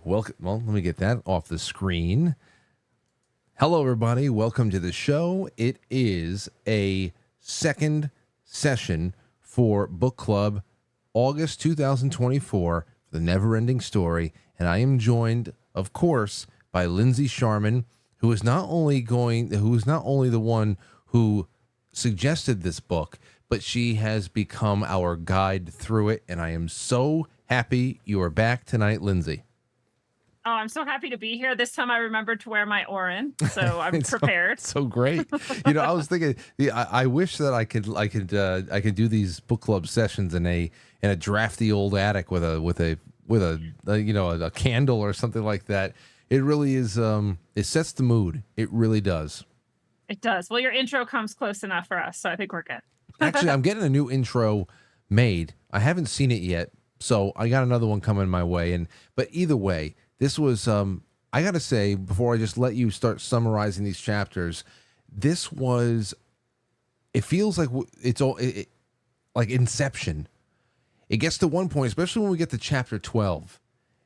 Welcome. Well, let me get that off the screen. Hello, everybody. Welcome to the show. It is a second session for Book Club, August 2024, The Neverending Story, and I am joined, of course, by Lindsay Sharman, who is not only the one who suggested this book, but she has become our guide through it, and I am so happy you are back tonight, Lindsay. Oh, I'm so happy to be here. This time I remembered to wear my Orin, so I'm prepared. So great. I was thinking, I wish that I could do these book club sessions in a drafty old attic with a candle or something like that. It really is. It sets the mood. It really does. It does. Well, your intro comes close enough for us, so I think we're good. Actually, I'm getting a new intro made. I haven't seen it yet, so I got another one coming my way. But either way, this was, I got to say, before I just let you start summarizing these chapters, this was, it feels like it's all, like Inception. It gets to one point, especially when we get to chapter 12,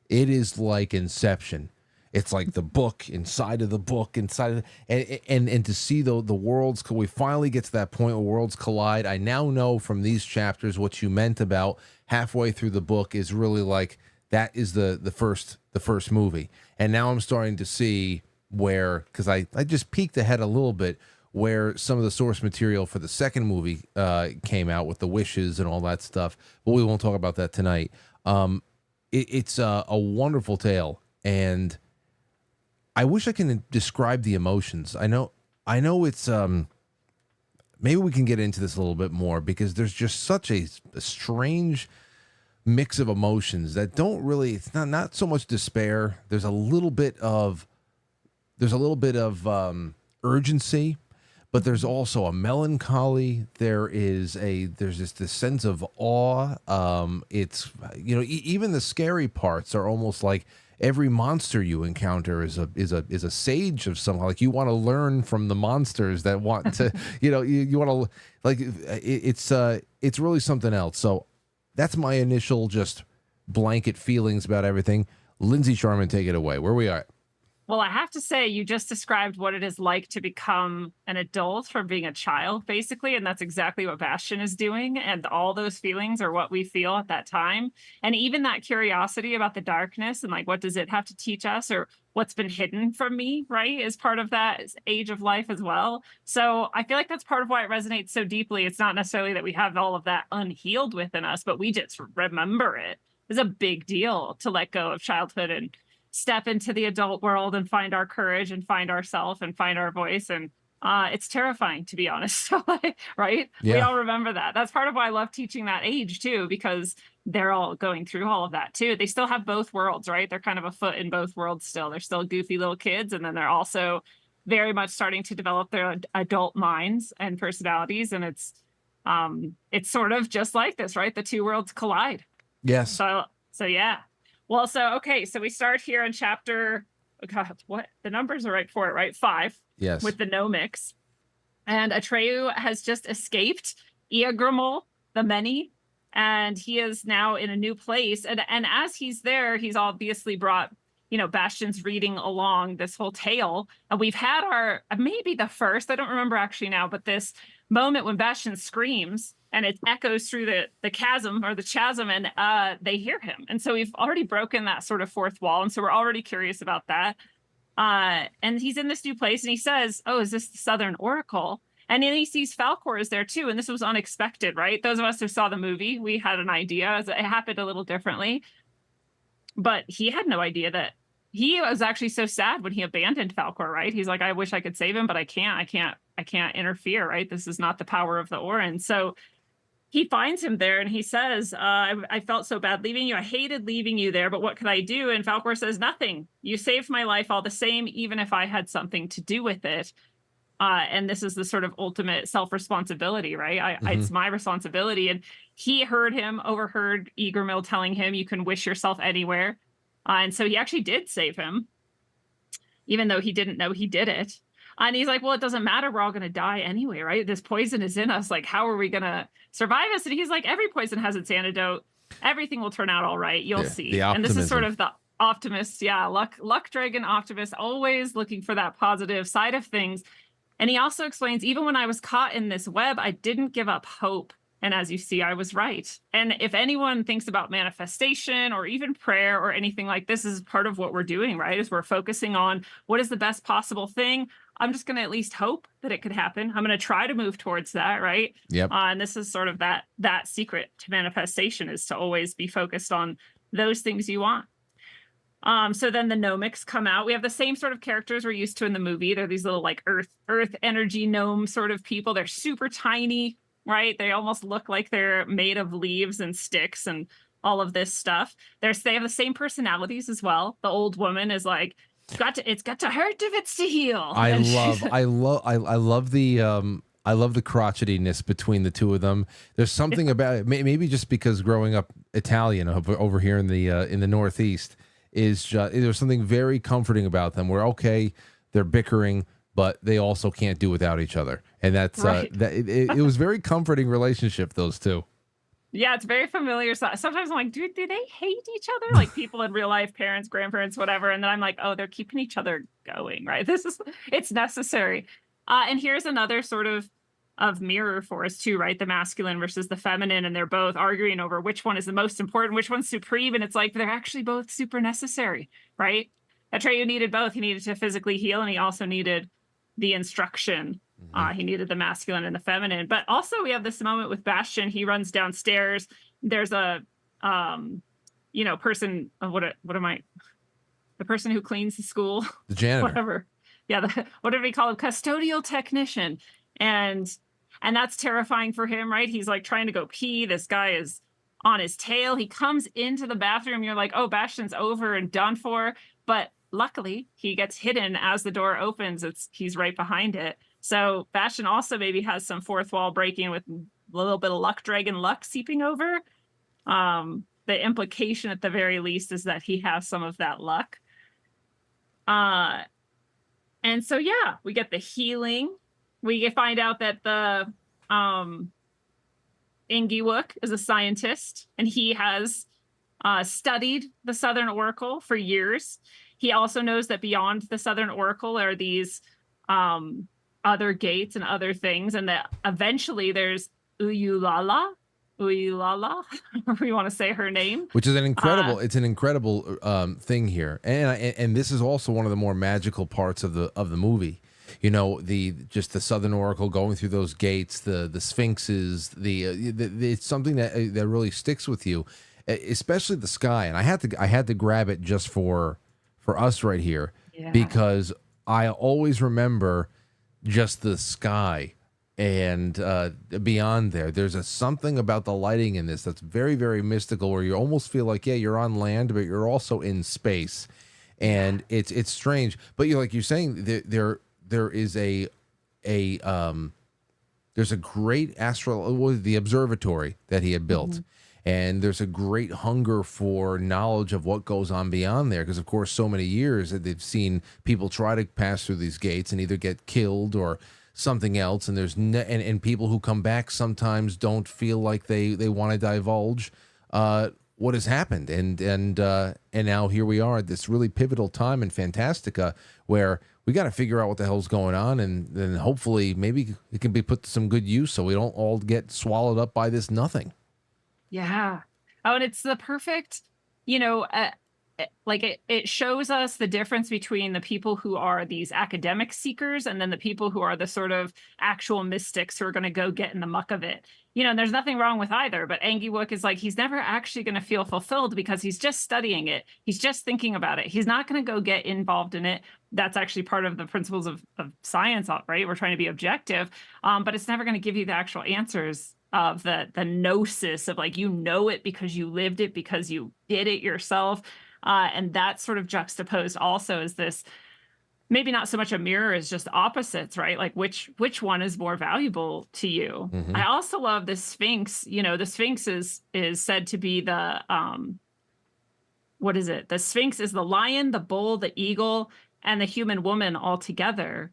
it is like Inception. It's like the book inside of the book, and to see the worlds, we finally get to that point where worlds collide. I now know from these chapters what you meant about halfway through the book is really like, that is the first movie. And now I'm starting to see where, because I just peeked ahead a little bit, where some of the source material for the second movie came out with the wishes and all that stuff. But we won't talk about that tonight. It's a wonderful tale, and I wish I can describe the emotions. I know it's maybe we can get into this a little bit more, because there's just such a strange mix of emotions that don't really, it's not so much despair. There's a little bit of urgency, but there's also a melancholy. There's just this sense of awe. It's, even the scary parts are almost like every monster you encounter is a sage of some, like you want to learn from the monsters that want to, you want to, like, it's really something else. So that's my initial just blanket feelings about everything. Lindsay Sharman, take it away. Where we are. Well, I have to say, you just described what it is like to become an adult from being a child, basically. And that's exactly what Bastian is doing. And all those feelings are what we feel at that time. And even that curiosity about the darkness and like, what does it have to teach us, or what's been hidden from me, right, is part of that age of life as well. So I feel like that's part of why it resonates so deeply. It's not necessarily that we have all of that unhealed within us, but we just remember it. It's a big deal to let go of childhood and step into the adult world and find our courage and find ourselves and find our voice. And it's terrifying, to be honest. Right? Yeah. We all remember that. That's part of why I love teaching that age too, because they're all going through all of that too. They still have both worlds, right? They're kind of a foot in both worlds still. They're still goofy little kids, and then they're also very much starting to develop their adult minds and personalities. And it's sort of just like this, right? The two worlds collide. Yes. So yeah. Well, so we start here in chapter, God, what? The numbers are right for it, right? 5. Yes. With the gnomics. And Atreyu has just escaped Eagrimul, the many, and he is now in a new place. And as he's there, he's obviously brought, Bastian's reading along this whole tale. And we've had our, maybe the first, I don't remember actually now, but this moment when Bastian screams, and it echoes through the chasm, and they hear him. And so we've already broken that sort of fourth wall. And so we're already curious about that. And he's in this new place, and he says, oh, is this the Southern Oracle? And then he sees Falkor is there too. And this was unexpected, right? Those of us who saw the movie, we had an idea. It happened a little differently. But he had no idea that he was actually so sad when he abandoned Falkor, right? He's like, I wish I could save him, but I can't interfere, right? This is not the power of the Orin. So he finds him there, and he says, I felt so bad leaving you. I hated leaving you there, but what could I do? And Falkor says, nothing. You saved my life all the same, even if I had something to do with it. And this is the sort of ultimate self-responsibility, right? It's my responsibility. And he overheard Eagrimul telling him, you can wish yourself anywhere. And so he actually did save him, even though he didn't know he did it. And he's like, well, it doesn't matter. We're all going to die anyway, right? This poison is in us. Like, how are we going to survive this? And he's like, every poison has its antidote. Everything will turn out all right. You'll see. And this is sort of the Optimist, yeah, luck dragon optimist, always looking for that positive side of things. And he also explains, even when I was caught in this web, I didn't give up hope. And as you see, I was right. And if anyone thinks about manifestation or even prayer or anything like this, is part of what we're doing, right? Is we're focusing on what is the best possible thing. I'm just going to at least hope that it could happen. I'm going to try to move towards that, right? Yep. And this is sort of that secret to manifestation, is to always be focused on those things you want. So then the gnomics come out. We have the same sort of characters we're used to in the movie. They're these little like earth energy gnome sort of people. They're super tiny, right? They almost look like they're made of leaves and sticks and all of this stuff. They have the same personalities as well. The old woman is like, it's got to hurt if it's to heal. I love the crotchetiness between the two of them. There's something about it, maybe just because growing up Italian over here in the Northeast, is just, there's something very comforting about them, where okay, they're bickering, but they also can't do without each other, and that's right. It was very comforting relationship, those two. Yeah, it's very familiar. So sometimes I'm like, dude, do they hate each other? Like people in real life, parents, grandparents, whatever. And then I'm like, oh, they're keeping each other going, right? It's necessary. And here's another sort of mirror for us too, right? The masculine versus the feminine, and they're both arguing over which one is the most important, which one's supreme, and it's like they're actually both super necessary, right? Atreyu needed both. He needed to physically heal, and he also needed the instruction. He needed the masculine and the feminine. But also we have this moment with Bastion. He runs downstairs. There's a person, the person who cleans the school, the janitor, whatever. Yeah, whatever we call him, custodial technician. And that's terrifying for him, right? He's like trying to go pee. This guy is on his tail. He comes into the bathroom. You're like, oh, Bastion's over and done for. But luckily, he gets hidden as the door opens. He's right behind it. So Bastion also maybe has some fourth wall breaking with a little bit of luck dragon luck seeping over. The implication at the very least is that he has some of that luck. And so, yeah, we get the healing. We find out that the Engiwook is a scientist, and he has studied the Southern Oracle for years. He also knows that beyond the Southern Oracle are these other gates and other things, and that eventually there's Uyulala, however you want to say her name, which is an incredible. It's an incredible thing here, and this is also one of the more magical parts of the movie. You know, the Southern Oracle going through those gates, the sphinxes, it's something that really sticks with you, especially the sky. And I had to grab it just for us right here, because I always remember just the sky, and beyond there's something about the lighting in this that's very, very mystical, where you almost feel like, yeah, you're on land, but you're also in space, and it's strange. But like you're saying, there is there's a great the observatory that he had built. And there's a great hunger for knowledge of what goes on beyond there, because of course so many years that they've seen people try to pass through these gates and either get killed or something else, and there's and people who come back sometimes don't feel like they want to divulge what has happened, and now here we are at this really pivotal time in Fantastica, where we got to figure out what the hell's going on, and then hopefully maybe it can be put to some good use, so we don't all get swallowed up by this nothing. Yeah. Oh, and it's the perfect, it shows us the difference between the people who are these academic seekers and then the people who are the sort of actual mystics who are going to go get in the muck of it. And there's nothing wrong with either, but Engiwook is like, he's never actually going to feel fulfilled because he's just studying it. He's just thinking about it. He's not going to go get involved in it. That's actually part of the principles of science, right? We're trying to be objective, but it's never going to give you the actual answers of the gnosis of like, it because you lived it, because you did it yourself. And that's sort of juxtaposed also as this, maybe not so much a mirror as just opposites, right? Like which one is more valuable to you? Mm-hmm. I also love the Sphinx. The Sphinx is said to be the, what is it? The Sphinx is the lion, the bull, the eagle, and the human woman all together.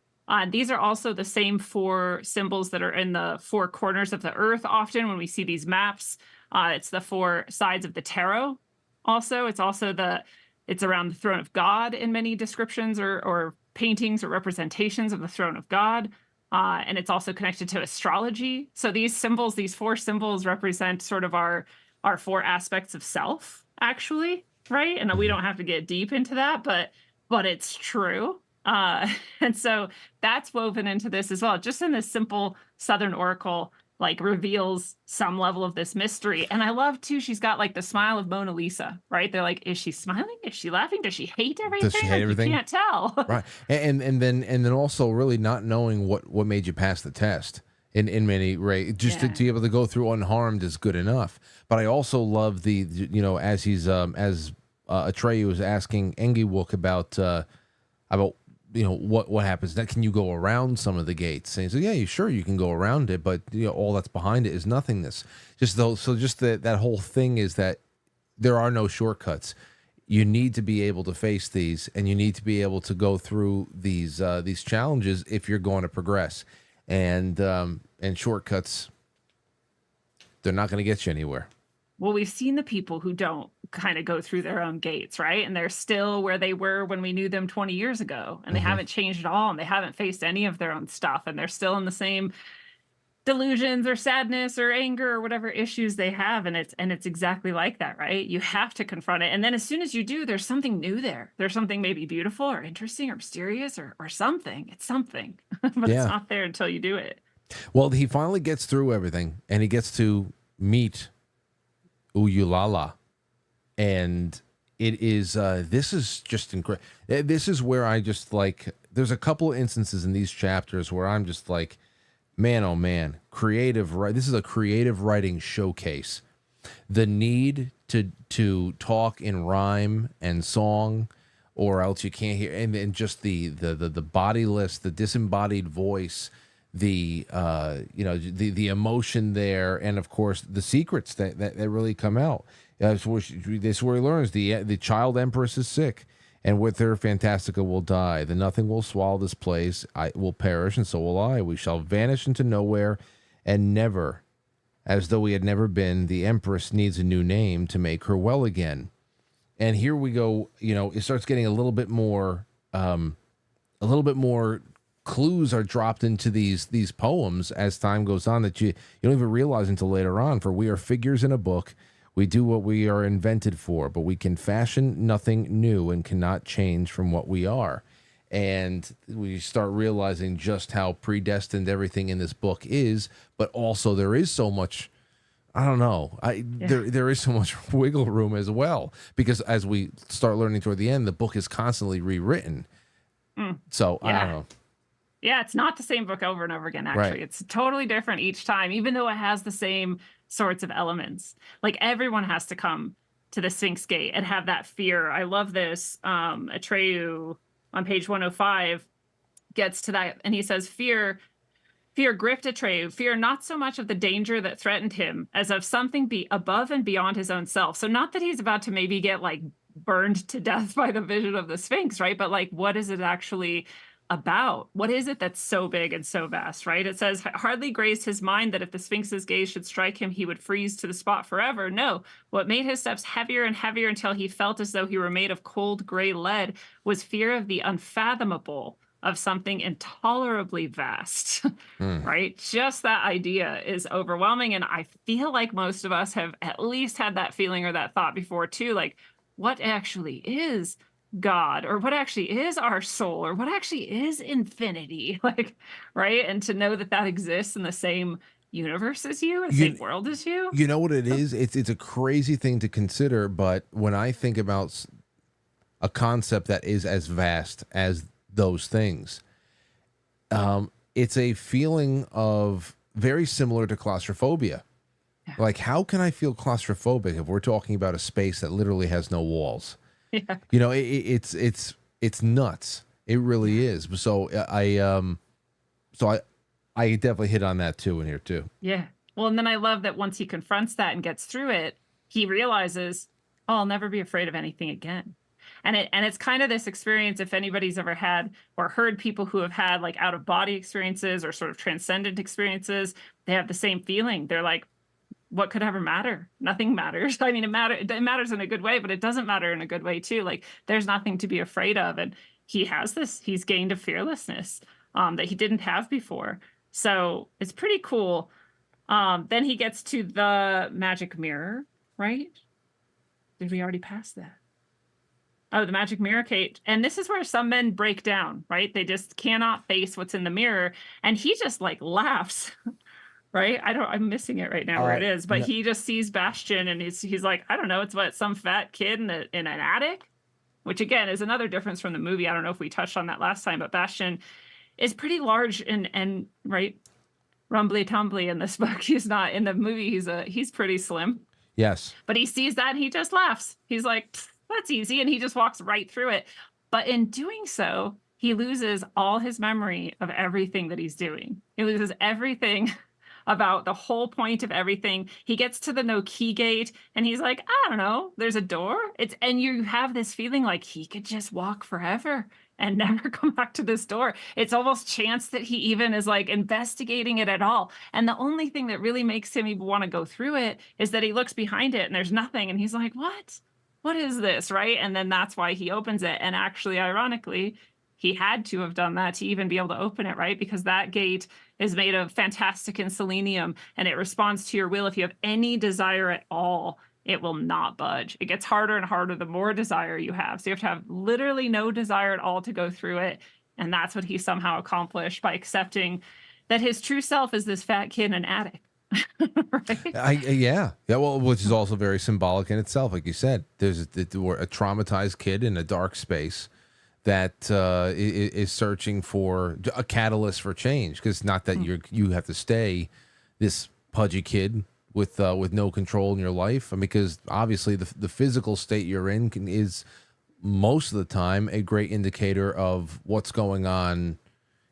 These are also the same four symbols that are in the four corners of the earth. Often when we see these maps, it's the four sides of the tarot. Also, it's also the It's around the throne of God in many descriptions or paintings or representations of the throne of God. And it's also connected to astrology. So these symbols, these 4 symbols, represent sort of our 4 aspects of self, actually, right? And we don't have to get deep into that, but it's true. And so that's woven into this as well. Just in this simple Southern Oracle, like, reveals some level of this mystery. And I love too, she's got like the smile of Mona Lisa, right? They're like, is she smiling? Is she laughing? Does she hate everything? Does she hate like, everything? You can't tell. Right. And then also really not knowing what made you pass the test in many ways. Just to be able to go through unharmed is good enough. But I also love the, you know, as he's as Atreyu is asking Engiwook about you know what happens next. Can you go around some of the gates? And he said, yeah, you can go around it, but you know all that's behind it is nothingness. Just that whole thing is that there are no shortcuts. You need to be able to face these, and you need to be able to go through these challenges if you're going to progress. And shortcuts, they're not going to get you anywhere. Well, we've seen the people who don't kind of go through their own gates, right? And they're still where they were when we knew them 20 years ago, and they haven't changed at all, and they haven't faced any of their own stuff, and they're still in the same delusions or sadness or anger or whatever issues they have. And it's exactly like that, right? You have to confront it. And then as soon as you do, there's something new there. There's something maybe beautiful or interesting or mysterious or something. It's something, but it's not there until you do it. Well, he finally gets through everything, and he gets to meet Uyulala, and it is this is just incredible. This is where I just like, there's a couple of instances in these chapters where I'm just like, man, oh man, this is a creative writing showcase. The need to talk in rhyme and song, or else you can't hear, and just the bodiless, the disembodied voice, the the emotion there, and of course the secrets that really come out. This is where he learns the child empress is sick, and with her Fantastica will die. The nothing will swallow this place. I will perish, and so will I. We shall vanish into nowhere, and never, as though we had never been. The empress needs a new name to make her well again. And here we go. You know, it starts getting a little bit more clues are dropped into these poems as time goes on that you don't even realize until later on. For we are figures in a book. We do what we are invented for, but we can fashion nothing new and cannot change from what we are. And we start realizing just how predestined everything in this book is, but also there is so much, I don't know, there is so much wiggle room as well, because as we start learning toward the end, the book is constantly rewritten. So I don't know. Yeah, it's not the same book over and over again, actually. Right. It's totally different each time, even though it has the same sorts of elements. Like, everyone has to come to the Sphinx Gate and have that fear. I love this. Atreyu on page 105 gets to that, and he says, Fear gripped Atreyu, fear not so much of the danger that threatened him as of something be above and beyond his own self. So not that he's about to maybe get, like, burned to death by the vision of the Sphinx, right? But, like, what is it actually about? What is it that's so big and so vast, right? It says, hardly grazed his mind that if the Sphinx's gaze should strike him, he would freeze to the spot forever. No, what made his steps heavier and heavier until he felt as though he were made of cold gray lead was fear of the unfathomable, of something intolerably vast, right? Just that idea is overwhelming. And I feel like most of us have at least had that feeling or that thought before too, like, what actually is God, or what actually is our soul, or what actually is infinity, like, right? And to know that that exists in the same universe as you, the same world as you. You know what it is? It's a crazy thing to consider, but when I think about a concept that is as vast as those things, it's a feeling of very similar to claustrophobia. Yeah. Like, how can I feel claustrophobic if we're talking about a space that literally has no walls? Yeah. You know, it's nuts. It really is. So I definitely hit on that too in here too. Yeah. Well, and then I love that once he confronts that and gets through it, he realizes, oh, I'll never be afraid of anything again. And it's kind of this experience, if anybody's ever had or heard people who have had like out of body experiences or sort of transcendent experiences, they have the same feeling. They're like, what could ever matter? Nothing matters. I mean, it matters in a good way, but it doesn't matter in a good way too. Like there's nothing to be afraid of. And he's gained a fearlessness that he didn't have before. So it's pretty cool. Then he gets to the magic mirror, right? Did we already pass that? Oh, the magic mirror, Kate. And this is where some men break down, right? They just cannot face what's in the mirror. And he just like laughs, right? I'm missing it right now where it is, but No, he just sees Bastion and he's like, I don't know, it's what, some fat kid in an attic? Which again is another difference from the movie. I don't know if we touched on that last time, but Bastion is pretty large and right, rumbly tumbly in this book. He's not in the movie. He's pretty slim. yes. But he sees that and he just laughs. He's like, that's easy. And he just walks right through it. But in doing so, he loses all his memory of everything that he's doing. He loses everything about the whole point of everything. He gets to the no key gate and he's like, I don't know, there's a door. And you have this feeling like he could just walk forever and never come back to this door. It's almost chance that he even is like investigating it at all. And the only thing that really makes him even want to go through it is that he looks behind it and there's nothing. And he's like, what is this? Right. And then that's why he opens it. And actually, ironically, he had to have done that to even be able to open it, right? Because that gate is made of fantastic and selenium and it responds to your will. If you have any desire at all, it will not budge. It gets harder and harder the more desire you have. So you have to have literally no desire at all to go through it. And that's what he somehow accomplished by accepting that his true self is this fat kid in an attic. Right? Yeah. Well, which is also very symbolic in itself. Like you said, there's a traumatized kid in a dark space that is searching for a catalyst for change. Because not that you have to stay this pudgy kid with no control in your life. I mean, because obviously the physical state you're in is most of the time a great indicator of what's going on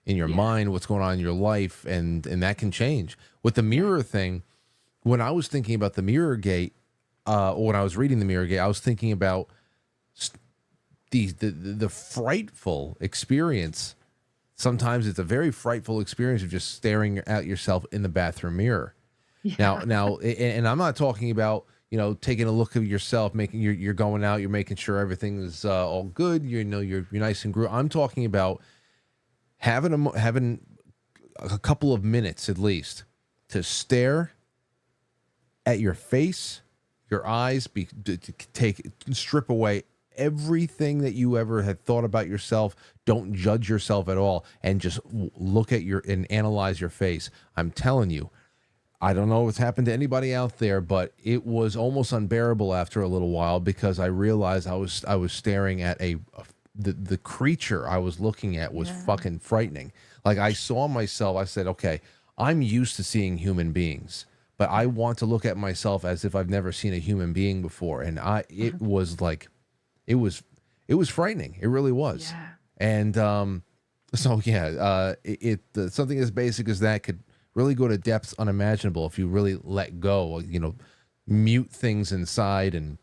in your mind, what's going on in your life, and that can change. With the mirror thing, when I was thinking about the mirror gate, or when I was reading the mirror gate, I was thinking about the frightful experience. Sometimes it's a very frightful experience of just staring at yourself in the bathroom mirror. Yeah. Now, and I'm not talking about, taking a look at yourself, making you're going out, you're making sure everything is all good. You're nice and groovy. I'm talking about having a couple of minutes at least to stare at your face, your eyes, strip away everything that you ever had thought about yourself. Don't judge yourself at all, and just look at and analyze your face. I'm telling you, I don't know what's happened to anybody out there, but it was almost unbearable after a little while because I realized I was staring at the creature I was looking at was fucking frightening. Like I saw myself, I said, okay, I'm used to seeing human beings, but I want to look at myself as if I've never seen a human being before. And it was like, it was frightening. It really was. Yeah. And something as basic as that could really go to depths unimaginable if you really let go, mute things inside. And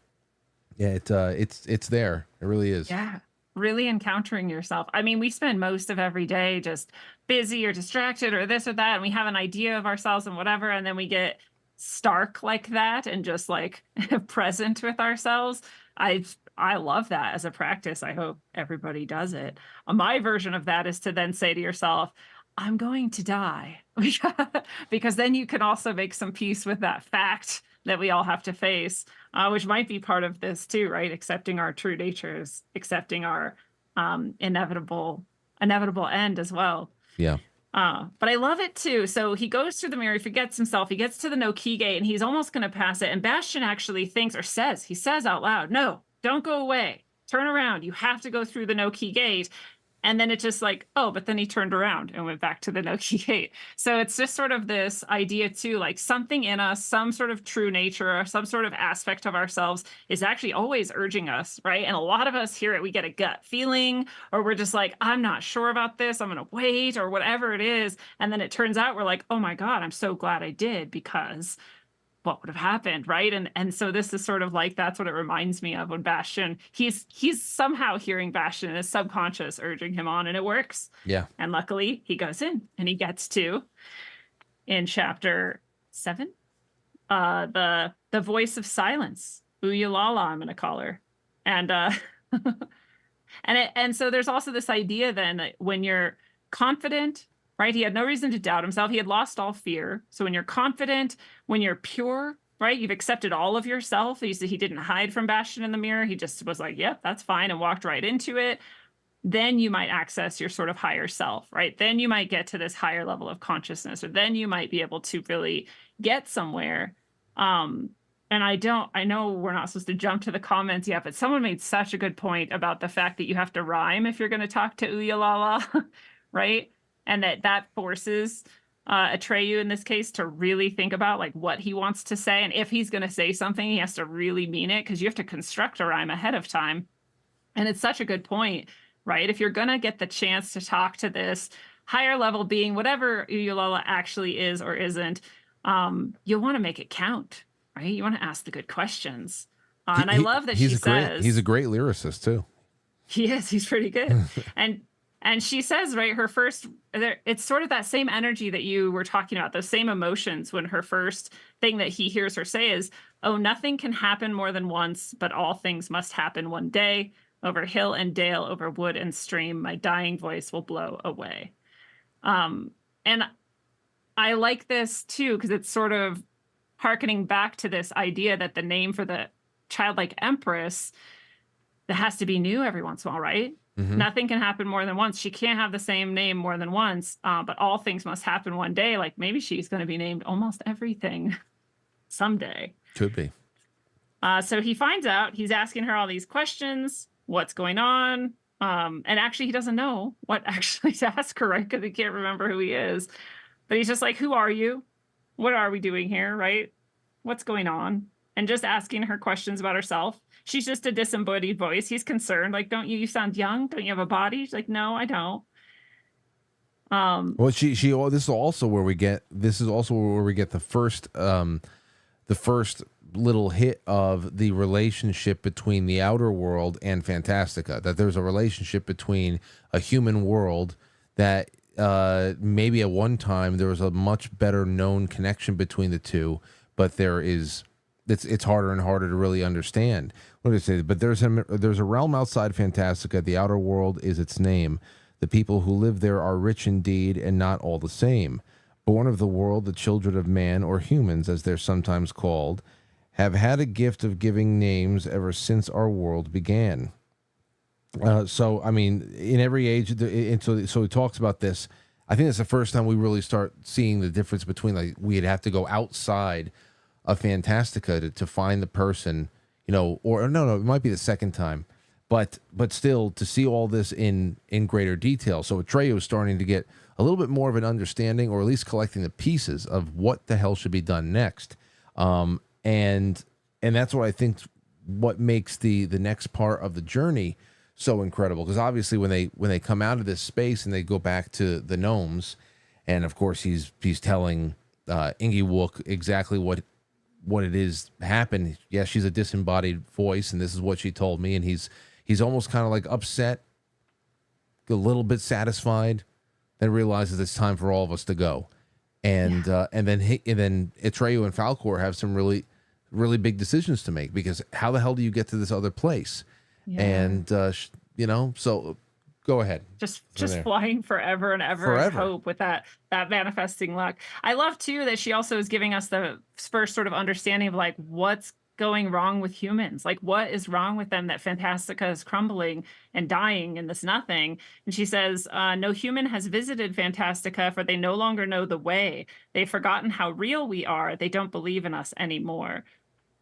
it's there. It really is. Yeah. Really encountering yourself. I mean, we spend most of every day just busy or distracted or this or that, and we have an idea of ourselves and whatever, and then we get stark like that and just like present with ourselves. I love that as a practice. I hope everybody does it. My version of that is to then say to yourself, I'm going to die. Because then you can also make some peace with that fact that we all have to face, which might be part of this too, right? Accepting our true natures, accepting our inevitable end as well. Yeah. But I love it too. So he goes through the mirror, he forgets himself, he gets to the no key gate, and he's almost going to pass it. And Bastion actually thinks or says out loud, no, don't go away. Turn around. You have to go through the no key gate. And then it's just like, oh, but then he turned around and went back to the no key gate. So it's just sort of this idea too, like something in us, some sort of true nature or some sort of aspect of ourselves is actually always urging us, right? And a lot of us hear it, we get a gut feeling, or we're just like, I'm not sure about this, I'm going to wait, or whatever it is. And then it turns out we're like, oh my God, I'm so glad I did, because what would have happened, right? And so this is sort of like, that's what it reminds me of when Bastion, he's somehow hearing Bastion in his subconscious urging him on, and it works. Yeah. And luckily he goes in and he gets to, in chapter 7, the voice of silence, Uyalala, I'm going to call her. And and so there's also this idea then that when you're confident, right? He had no reason to doubt himself. He had lost all fear. So when you're confident, when you're pure, right? You've accepted all of yourself. He didn't hide from Bastion in the mirror. He just was like, yep, that's fine, and walked right into it. Then you might access your sort of higher self, right? Then you might get to this higher level of consciousness, or then you might be able to really get somewhere. And I know we're not supposed to jump to the comments yet, but someone made such a good point about the fact that you have to rhyme if you're going to talk to Uyalala, right? And that forces Atreyu in this case to really think about like what he wants to say. And if he's going to say something, he has to really mean it, because you have to construct a rhyme ahead of time. And it's such a good point, right? If you're going to get the chance to talk to this higher level being, whatever Uyalala actually is or isn't, you'll want to make it count, right? You want to ask the good questions. And I love that she says... He's a great lyricist, too. He is. He's pretty good. And she says, right, her first... It's sort of that same energy that you were talking about, those same emotions, when her first thing that he hears her say is, oh, nothing can happen more than once, but all things must happen one day. Over hill and dale, over wood and stream, my dying voice will blow away. And I like this, too, because it's sort of hearkening back to this idea that the name for the childlike empress, that has to be new every once in a while, right? Mm-hmm. Nothing can happen more than once. She can't have the same name more than once, but all things must happen one day. Like maybe she's going to be named almost everything someday. Could be. So he finds out, he's asking her all these questions, what's going on? And actually, he doesn't know what actually to ask her, right? Because he can't remember who he is. But he's just like, who are you? What are we doing here, right? What's going on? And just asking her questions about herself. She's just a disembodied voice. He's concerned, like, don't you sound young? Don't you have a body? She's like, no, I don't. Well, this is also where we get the first little hit of the relationship between the outer world and Fantastica. That there's a relationship between a human world that maybe at one time there was a much better known connection between the two, but it's harder and harder to really understand. What did I say? But there's a realm outside Fantastica. The outer world is its name. The people who live there are rich indeed, and not all the same. Born of the world, the children of man, or humans, as they're sometimes called, have had a gift of giving names ever since our world began. So, I mean, in every age, so he talks about this. I think it's the first time we really start seeing the difference between, like, we'd have to go outside of Fantastica to find the person, or no, it might be the second time, but still to see all this in greater detail. So Atreyu is starting to get a little bit more of an understanding, or at least collecting the pieces of what the hell should be done next. And that's what I think what makes the next part of the journey so incredible, because obviously when they come out of this space and they go back to the gnomes, and of course he's telling Ingewook exactly what it is happened. Yeah, she's a disembodied voice, and this is what she told me, and he's almost kind of like upset, a little bit satisfied, then realizes it's time for all of us to go. And then Atreyu and Falkor have some really, really big decisions to make, because how the hell do you get to this other place? Yeah. And so go ahead. Just flying forever and ever in hope with that manifesting luck. I love too that she also is giving us the first sort of understanding of like what's going wrong with humans, like what is wrong with them that Fantastica is crumbling and dying in this nothing. And she says, no human has visited Fantastica, for they no longer know the way. They've forgotten how real we are. They don't believe in us anymore.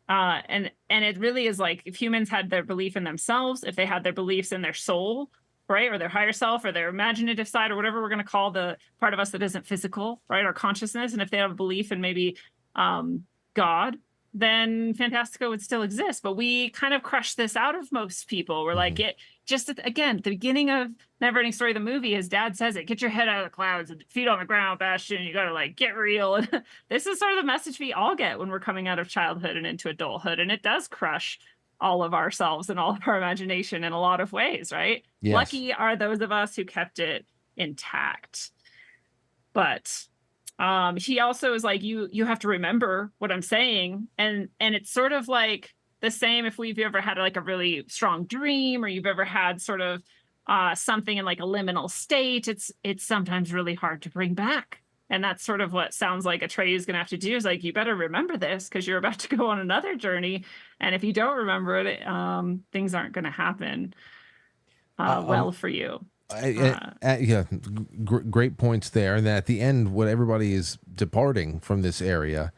And it really is like, if humans had their belief in themselves, if they had their beliefs in their soul, right, or their higher self, or their imaginative side, or whatever we're going to call the part of us that isn't physical, right, our consciousness, and if they have a belief in maybe God, then Fantastica would still exist. But we kind of crush this out of most people. We're like, again, the beginning of Neverending Story, the movie, his dad says it, get your head out of the clouds and feet on the ground, Bastion. You got to like get real. And this is sort of the message we all get when we're coming out of childhood and into adulthood. And it does crush all of ourselves and all of our imagination in a lot of ways, right? Yes. Lucky are those of us who kept it intact. But He also is like, you have to remember what I'm saying. And it's sort of like the same if we've ever had like a really strong dream, or you've ever had sort of something in like a liminal state. It's sometimes really hard to bring back. And that's sort of what sounds like Atreyu is going to have to do, is like, you better remember this because you're about to go on another journey. And if you don't remember it, things aren't going to happen well for you. Yeah, great points there. And then at the end, when everybody is departing from this area,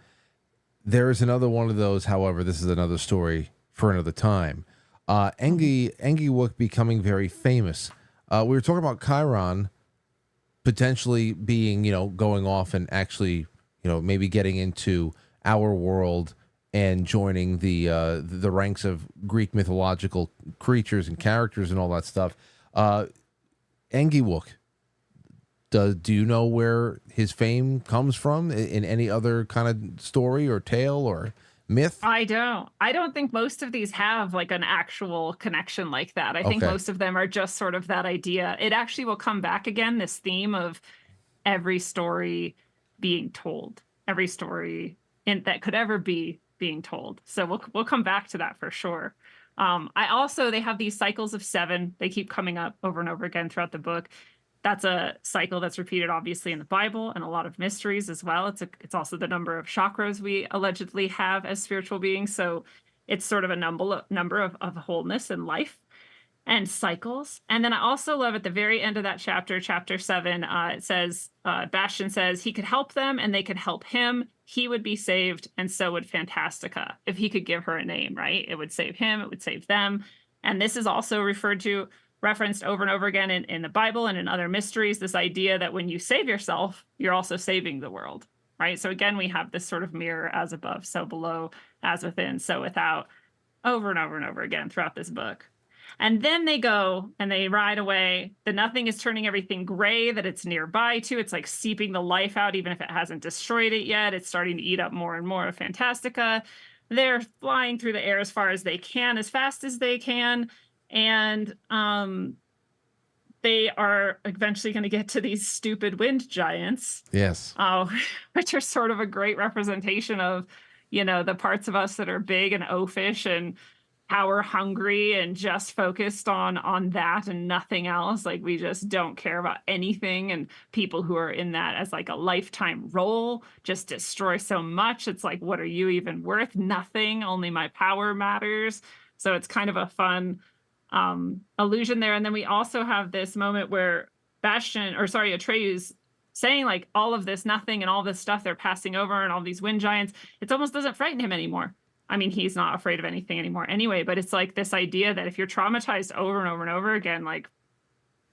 there is another one of those. However, this is another story for another time. Engi becoming very famous. We were talking about Chiron potentially being, going off and actually, maybe getting into our world and joining the ranks of Greek mythological creatures and characters and all that stuff. Engiwook, do you know where his fame comes from in any other kind of story or tale or myth? I don't think most of these have like an actual connection like that. I think most of them are just sort of that idea. It actually will come back again, this theme of every story being told, every story that could ever be being told. So we'll come back to that for sure. They have these cycles of 7. They keep coming up over and over again throughout the book. That's a cycle that's repeated obviously in the Bible and a lot of mysteries as well. It's also the number of chakras we allegedly have as spiritual beings. So it's sort of a number of wholeness and life and cycles. And then I also love at the very end of that chapter, chapter 7, it says, Bastian says he could help them and they could help him. He would be saved, and so would Fantastica. If he could give her a name, right? It would save him, it would save them. And this is also referenced over and over again in the Bible and in other mysteries, this idea that when you save yourself, you're also saving the world, right? So again, we have this sort of mirror, as above, so below, as within, so without, over and over and over again throughout this book. And then they go and they ride away. The nothing is turning everything gray that it's nearby to. It's like seeping the life out, even if it hasn't destroyed it yet. It's starting to eat up more and more of Fantastica. They're flying through the air as far as they can, as fast as they can. And they are eventually going to get to these stupid wind giants. Yes. Which are sort of a great representation of, the parts of us that are big and oafish and power hungry and just focused on that and nothing else. Like, we just don't care about anything. And people who are in that as like a lifetime role just destroy so much. It's like, what are you even worth? Nothing. Only my power matters. So it's kind of a fun allusion there. And then we also have this moment where Atreyu's saying like all of this nothing and all this stuff they're passing over and all these wind giants, it almost doesn't frighten him anymore. I mean, he's not afraid of anything anymore anyway, but it's like this idea that if you're traumatized over and over and over again, like,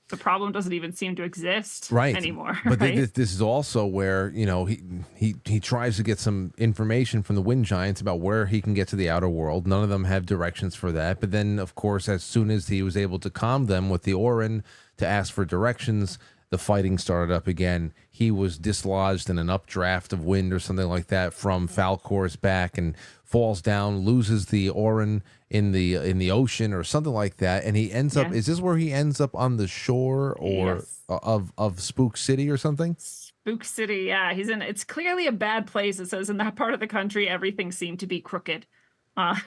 the problem doesn't even seem to exist anymore. But right? this is also where, he tries to get some information from the wind giants about where he can get to the outer world. None of them have directions for that. But then, of course, as soon as he was able to calm them with the Orin to ask for directions, the fighting started up again. He was dislodged in an updraft of wind or something like that from Falcor's back and falls down, loses the Orin in the ocean or something like that, and he ends up. Is this where he ends up on the shore or of Spook City or something? Spook City, yeah. It's clearly a bad place. It says in that part of the country, everything seemed to be crooked.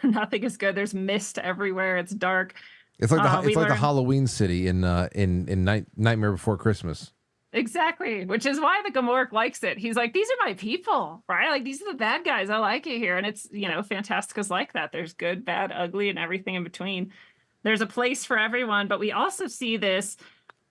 Nothing is good. There's mist everywhere. It's dark. It's like the Halloween city in Nightmare Before Christmas. Exactly, which is why the Gmork likes it. He's like, these are my people, right? Like, these are the bad guys. I like it here. And it's, Fantastica's like that. There's good, bad, ugly, and everything in between. There's a place for everyone, but we also see this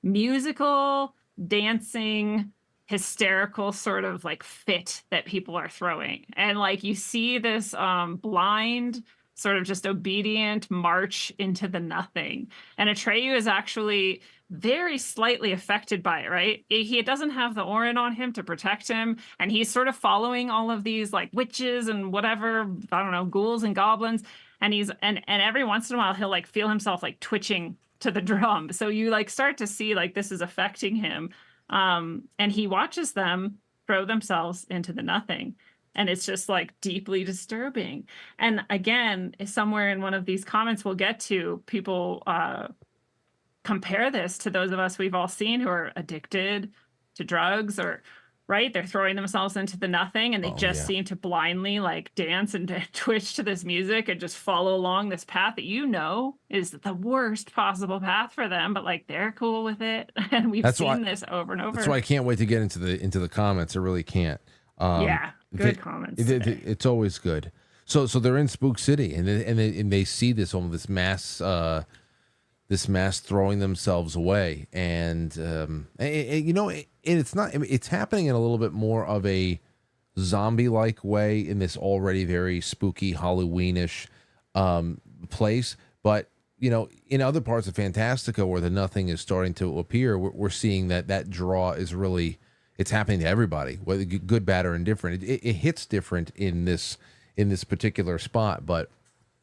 musical, dancing, hysterical sort of like fit that people are throwing. And like, you see this blind, sort of just obedient march into the nothing. And Atreyu is actually very slightly affected by it, right? He doesn't have the Orin on him to protect him, and he's sort of following all of these like witches and whatever, I don't know, ghouls and goblins, and and every once in a while he'll like feel himself like twitching to the drum. So you like start to see like this is affecting him. And he watches them throw themselves into the nothing. And it's just like deeply disturbing. And again, somewhere in one of these comments we'll get to, people compare this to those of us we've all seen who are addicted to drugs or right? They're throwing themselves into the nothing, and they Oh just yeah. seem to blindly like dance and twitch to this music and just follow along this path that is the worst possible path for them, but like they're cool with it. And we've That's why seen this over and that's why over. I can't wait to get into the comments. I really can't. Um, Yeah, the, good comments today. it's always good. So they're in Spook City, and they see this mass throwing themselves away, and it's not. I mean, it's happening in a little bit more of a zombie-like way in this already very spooky Halloweenish place, but in other parts of Fantastica where the nothing is starting to appear, we're seeing that draw is really it's happening to everybody, whether good, bad, or indifferent. It hits different in this particular spot,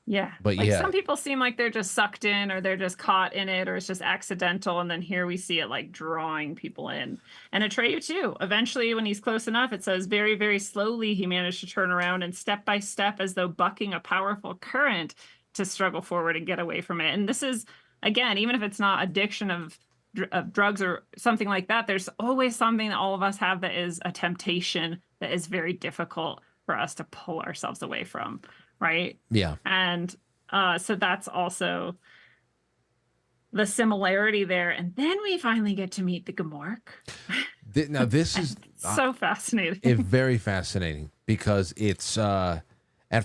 Yeah. but Like yeah, some people seem like they're just sucked in or they're just caught in it or it's just accidental. And then here we see it like drawing people in. And Atreyu too. Eventually, when he's close enough, it says very, very slowly he managed to turn around and step by step, as though bucking a powerful current, to struggle forward and get away from it. And this is, again, even if it's not addiction of drugs or something like that, there's always something that all of us have that is a temptation that is very difficult for us to pull ourselves away from, right? yeah. And so that's also the similarity there. And then we finally get to meet the Gmork. Now this is So fascinating. very fascinating because it's at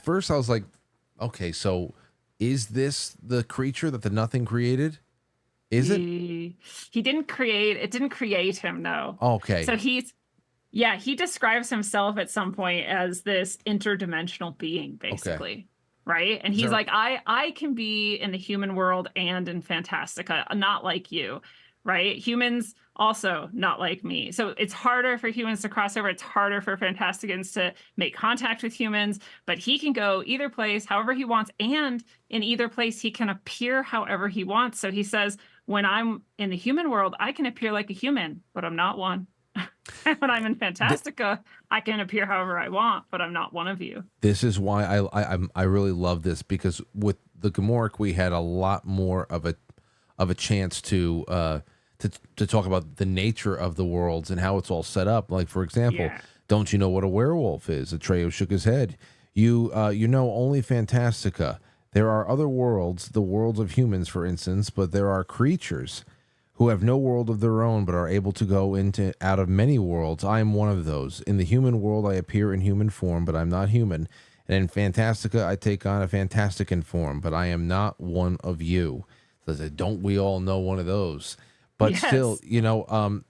first I was like, okay, so is this the creature that the nothing created? Is it? He didn't create it, didn't create him, no. Okay. So he describes himself at some point as this interdimensional being, Okay. basically. Right. And Is he's there- like, I can be in the human world and in Fantastica, not like you. Right. Humans also not like me. So it's harder for humans to cross over. It's harder for Fantasticans to make contact with humans, but he can go either place however he wants. And in either place, he can appear however he wants. So he says, when I'm in the human world, I can appear like a human, but I'm not one. When I'm in Fantastica, I can appear however I want, but I'm not one of you. This is why I really love this, because with the Gmork we had a lot more of a chance to talk about the nature of the worlds and how it's all set up. Like, for example, Yeah. don't you know what a werewolf is? Atreyu shook his head. You know only Fantastica. There are other worlds, the worlds of humans, for instance, but there are creatures who have no world of their own but are able to go out of many worlds. I am one of those. In the human world, I appear in human form, but I'm not human. And in Fantastica, I take on a Fantastican form, but I am not one of you. So don't we all know one of those? But Yes. still,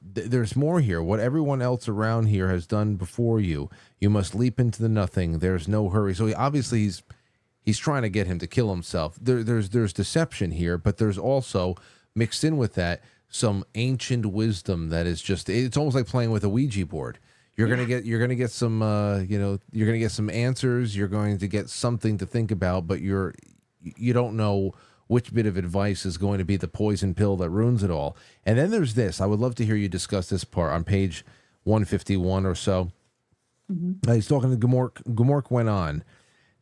there's more here. What everyone else around here has done before you, you must leap into the nothing. There's no hurry. So obviously he's trying to get him to kill himself. There's deception here, but there's also mixed in with that some ancient wisdom that is just, it's almost like playing with a Ouija board. You're gonna get some you're gonna get some answers, you're going to get something to think about, but you don't know which bit of advice is going to be the poison pill that ruins it all. And then there's this. I would love to hear you discuss this part on page 151 or so. He's talking to Gmork. Gmork went on.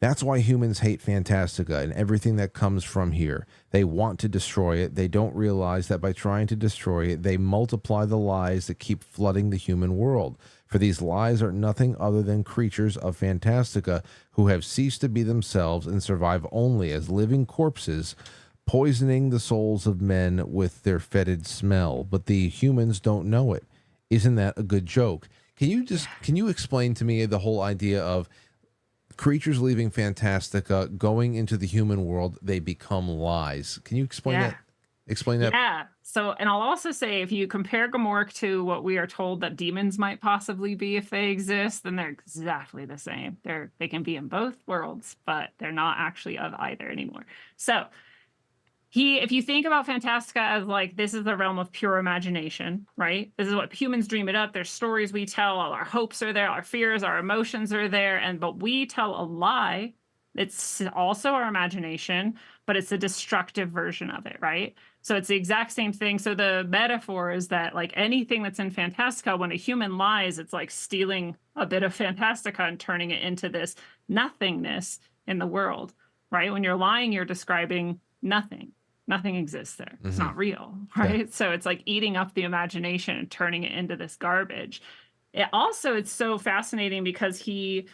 That's why humans hate Fantastica and everything that comes from here. They want to destroy it. They don't realize that by trying to destroy it, they multiply the lies that keep flooding the human world. For these lies are nothing other than creatures of Fantastica who have ceased to be themselves and survive only as living corpses, poisoning the souls of men with their fetid smell. But the humans don't know it. Isn't that a good joke? Can you explain to me the whole idea of creatures leaving Fantastica, going into the human world, they become lies? Can you explain Yeah. that? Explain that. Yeah. So, and I'll also say, if you compare Gmork to what we are told that demons might possibly be if they exist, then they're exactly the same. They can be in both worlds, but they're not actually of either anymore. So, if you think about Fantastica as like, this is the realm of pure imagination, right? This is what humans dream it up. There's stories we tell, all our hopes are there, our fears, our emotions are there, but we tell a lie. It's also our imagination, but it's a destructive version of it, right? So it's the exact same thing. So the metaphor is that, like, anything that's in Fantastica, when a human lies, it's like stealing a bit of Fantastica and turning it into this nothingness in the world, right? When you're lying, you're describing nothing. Nothing exists there. It's not real, right? So it's like eating up the imagination and turning it into this garbage. It's so fascinating because he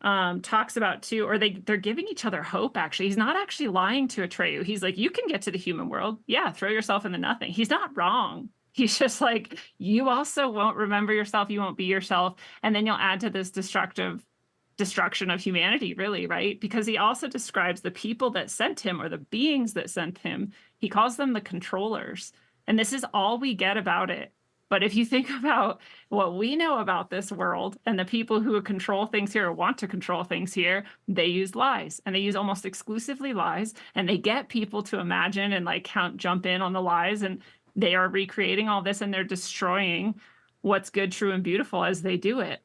talks about too, or they're giving each other hope. Actually, he's not actually lying to Atreyu. He's like, you can get to the human world, yeah, throw yourself into nothing. He's not wrong. He's just like, you also won't remember yourself, you won't be yourself, and then you'll add to this destruction of humanity, really, right? Because he also describes the people that sent him, or the beings that sent him. He calls them the controllers, and this is all we get about it. But if you think about what we know about this world and the people who control things here or want to control things here, they use lies, and they use almost exclusively lies, and they get people to imagine and like jump in on the lies, and they are recreating all this, and they're destroying what's good, true, and beautiful as they do it.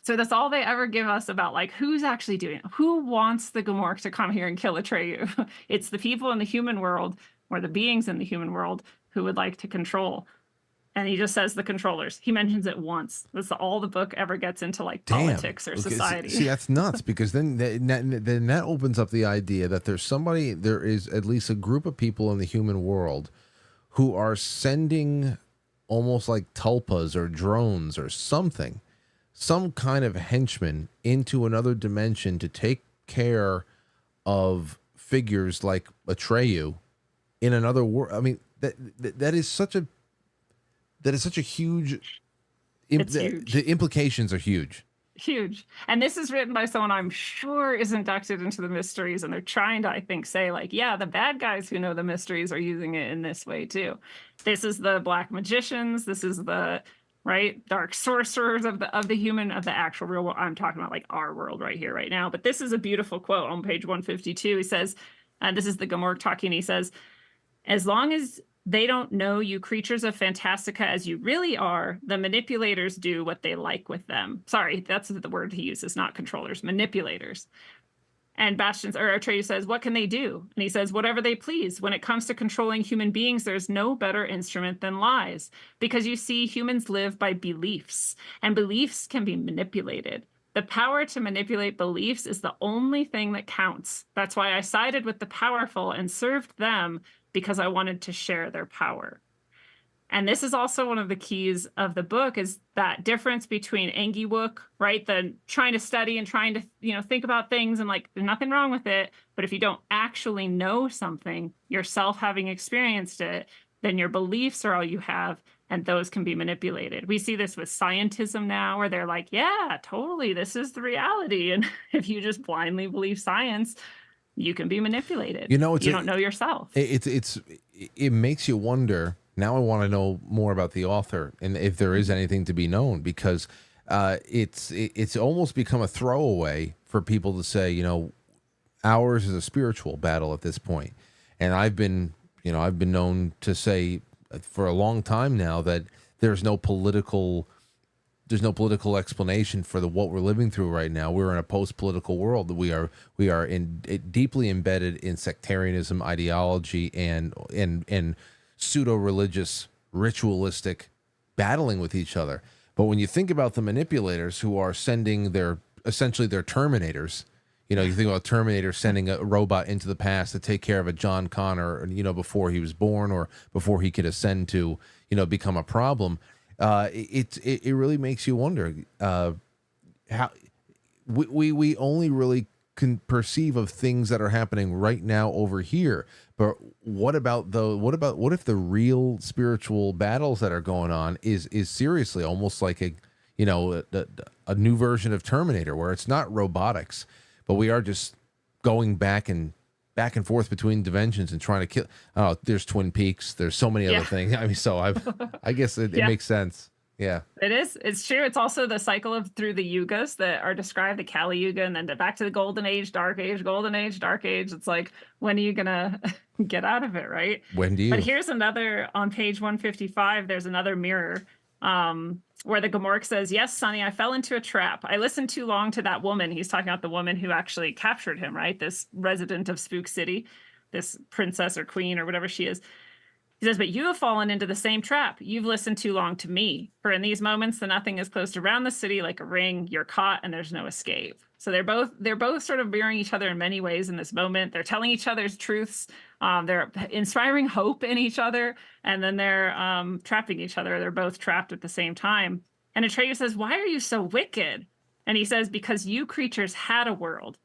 So that's all they ever give us about like who's actually doing it. Who wants the Gmork to come here and kill Atreyu? It's the people in the human world, or the beings in the human world, who would like to control. And he just says the controllers. He mentions it once. That's all the book ever gets into, like politics or society. See, that's nuts, because then that opens up the idea that there is at least a group of people in the human world who are sending almost like tulpas or drones or something, some kind of henchman into another dimension to take care of figures like Atreyu in another world. I mean, that is such a huge. It's huge. The implications are huge. Huge. And this is written by someone I'm sure is inducted into the mysteries, and they're trying to, I think, say like, yeah, the bad guys who know the mysteries are using it in this way too. This is the black magicians. This is the dark sorcerers of the actual real world. I'm talking about like our world right here, right now. But this is a beautiful quote on page 152. He says, and this is the Gmork talking. He says, as long as they don't know you creatures of Fantastica as you really are, the manipulators do what they like with them. Sorry, that's the word he uses, not controllers, manipulators. And Atreyu says, what can they do? And he says, whatever they please. When it comes to controlling human beings, there's no better instrument than lies. Because you see, humans live by beliefs, and beliefs can be manipulated. The power to manipulate beliefs is the only thing that counts. That's why I sided with the powerful and served them, because I wanted to share their power. And this is also one of the keys of the book, is that difference between Engiwook, right? The trying to study and trying to, think about things, and like, there's nothing wrong with it. But if you don't actually know something yourself, having experienced it, then your beliefs are all you have, and those can be manipulated. We see this with scientism now, where they're like, yeah, totally, this is the reality. And if you just blindly believe science, you can be manipulated. You don't know yourself. It makes you wonder. Now I want to know more about the author, and if there is anything to be known, because it's almost become a throwaway for people to say, ours is a spiritual battle at this point. And I've been known to say for a long time now that there's no political explanation for what we're living through right now. We're in a post-political world. We are deeply embedded in sectarianism, ideology, and pseudo-religious, ritualistic battling with each other. But when you think about the manipulators who are sending essentially their Terminators, you think about Terminator sending a robot into the past to take care of a John Connor, before he was born or before he could ascend to, become a problem. It really makes you wonder how we only really can perceive of things that are happening right now over here. But what if the real spiritual battles that are going on is seriously almost like a new version of Terminator, where it's not robotics, but we are just going back and forth between dimensions and trying to kill. Oh, there's Twin Peaks. There's so many other things. I mean, so I guess it makes sense. Yeah, it is. It's true. It's also the cycle of through the yugas that are described, the Kali Yuga, and then back to the Golden Age, Dark Age, Golden Age, Dark Age. It's like, when are you gonna get out of it, right? When do you? But here's another, on page 155. There's another mirror, where the Gmork says, yes, Sonny, I fell into a trap. I listened too long to that woman. He's talking about the woman who actually captured him, right? This resident of Spook City, this princess or queen or whatever she is. He says, but you have fallen into the same trap. You've listened too long to me. For in these moments, the nothing is closed around the city like a ring. You're caught and there's no escape. So they're both sort of mirroring each other in many ways in this moment. They're telling each other's truths. They're inspiring hope in each other. And then they're trapping each other. They're both trapped at the same time. And Atreyu says, "Why are you so wicked?" And he says, "Because you creatures had a world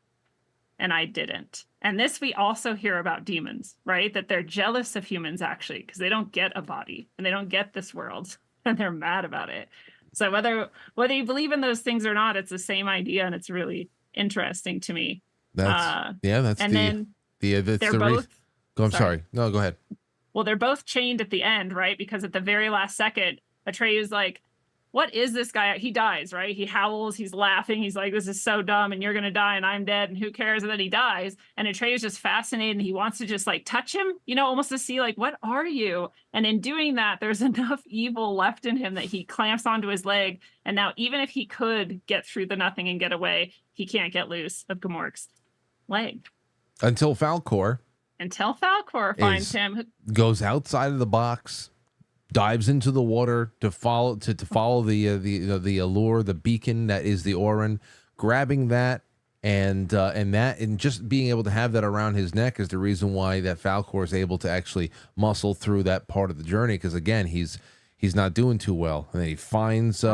and I didn't." And this we also hear about demons, right? That they're jealous of humans actually, because they don't get a body and they don't get this world and they're mad about it. So whether you believe in those things or not, it's the same idea, and it's really interesting to me. That's And then that's they're both. Go, I'm sorry. No, go ahead. Well, they're both chained at the end, right? Because at the very last second, Atreyu's like, "What is this guy?" He dies, right? He howls, he's laughing, he's like, "This is so dumb, and you're gonna die, and I'm dead, and who cares?" And then he dies, and Atreyu's just fascinated, and he wants to just like touch him, you know, almost to see like, what are you? And in doing that, there's enough evil left in him that he clamps onto his leg, and now even if he could get through the nothing and get away, he can't get loose of Gmork's leg. Until Falkor Finds him. Goes outside of the box, dives into the water to follow the allure, the beacon that is the Orin, grabbing that and just being able to have that around his neck is the reason why that Falkor is able to actually muscle through that part of the journey, because again he's not doing too well, and then he finds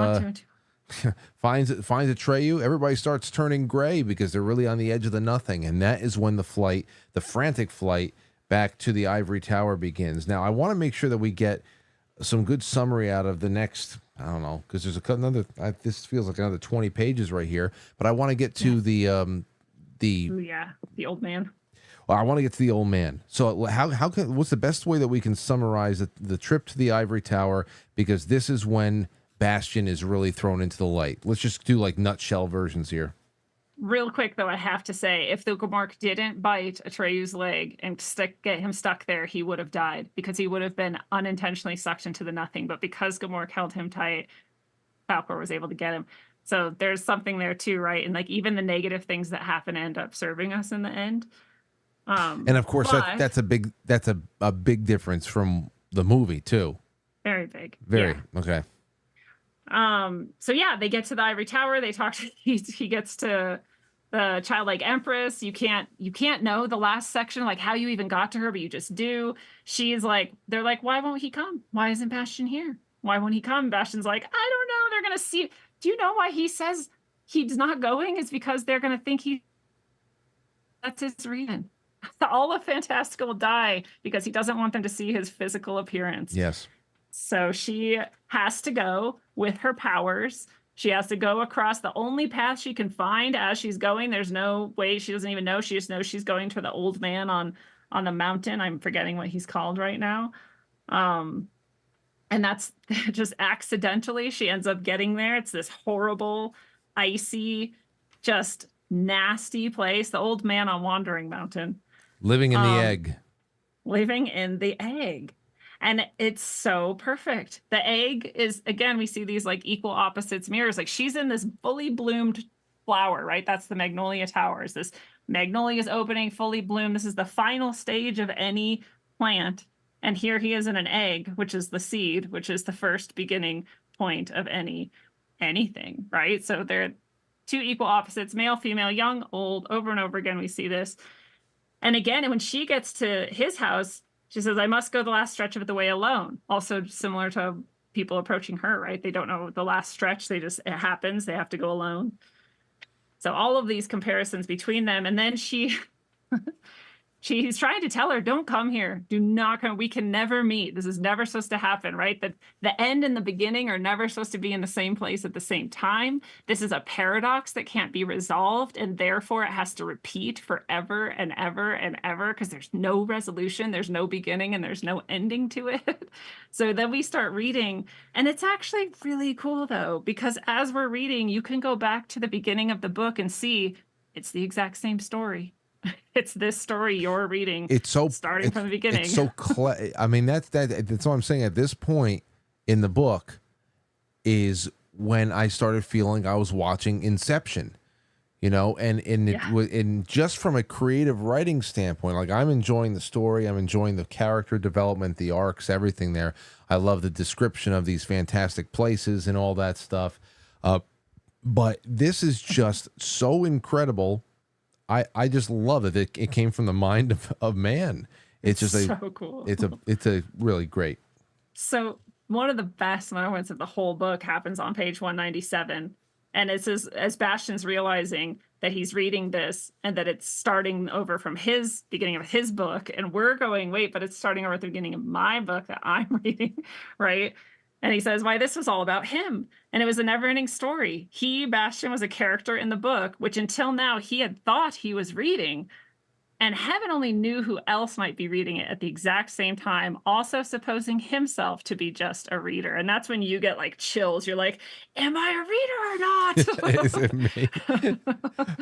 finds Atreyu. Everybody starts turning gray because they're really on the edge of the nothing, and that is when the frantic flight back to the ivory tower begins. Now I want to make sure that we get some good summary out of the next, I don't know, because there's another, this feels like another 20 pages right here, but I want to get to the old man. Well, I want to get to the old man. So what's the best way that we can summarize the trip to the ivory tower? Because this is when Bastion is really thrown into the light. Let's just do like nutshell versions here. Real quick, though, I have to say, if the Gmork didn't bite Atreyu's leg and get him stuck there, he would have died, because he would have been unintentionally sucked into the nothing. But because Gmork held him tight, Falkor was able to get him. So there's something there too, right? And like even the negative things that happen end up serving us in the end. And of course, that's a big difference from the movie too. Very big. Very okay. So yeah, they get to the ivory tower. They talk to he gets to the Childlike Empress. You can't know the last section, like how you even got to her, but you just do. She's like, they're like, "Why won't he come? Why isn't Bastion here? Why won't he come?" Bastion's like, "I don't know. They're gonna see." Do you know why he says he's not going? It's because they're gonna think that's his reason. All of Fantastica will die because he doesn't want them to see his physical appearance. Yes. So she has to go with her powers. She has to go across the only path she can find as she's going. There's no way. She doesn't even know. She just knows she's going to the old man on the mountain. I'm forgetting what he's called right now. And that's just accidentally. She ends up getting there. It's this horrible, icy, just nasty place. The old man on Wandering Mountain. Living in the egg. Living in the egg. And it's so perfect. The egg is, again, we see these like equal opposites mirrors. Like she's in this fully bloomed flower, right? That's the Magnolia Towers. This magnolia is opening, fully bloomed. This is the final stage of any plant. And here he is in an egg, which is the seed, which is the first beginning point of anything, right? So they're two equal opposites, male, female, young, old. Over and over again, we see this. And again, when she gets to his house, she says, "I must go the last stretch of the way alone." Also similar to people approaching her, right? They don't know the last stretch. It happens. They have to go alone. So all of these comparisons between them. And then she's trying to tell her, "Don't come here. Do not come. We can never meet. This is never supposed to happen," right? The end and the beginning are never supposed to be in the same place at the same time. This is a paradox that can't be resolved, and therefore it has to repeat forever and ever and ever, because there's no resolution, there's no beginning, and there's no ending to it. So then we start reading, and it's actually really cool, though, because as we're reading, you can go back to the beginning of the book and see it's the exact same story. It's this story you're reading. It's starting from the beginning. It's so I mean, that's what I'm saying. At this point in the book is when I started feeling I was watching Inception, you know, and just from a creative writing standpoint, like I'm enjoying the story, I'm enjoying the character development, the arcs, everything there. I love the description of these fantastic places and all that stuff. But this is just so incredible. I just love it. It came from the mind of man. It's just so cool. It's a really great. So one of the best moments of the whole book happens on page 197. And it's as Bastian's realizing that he's reading this and that it's starting over from his beginning of his book. And we're going, wait, but it's starting over at the beginning of my book that I'm reading, right? And he says, why, this was all about him. And it was a never-ending story. He, Bastian, was a character in the book, which until now he had thought he was reading. And heaven only knew who else might be reading it at the exact same time, also supposing himself to be just a reader. And that's when you get like chills. You're like, am I a reader or not? Is it me?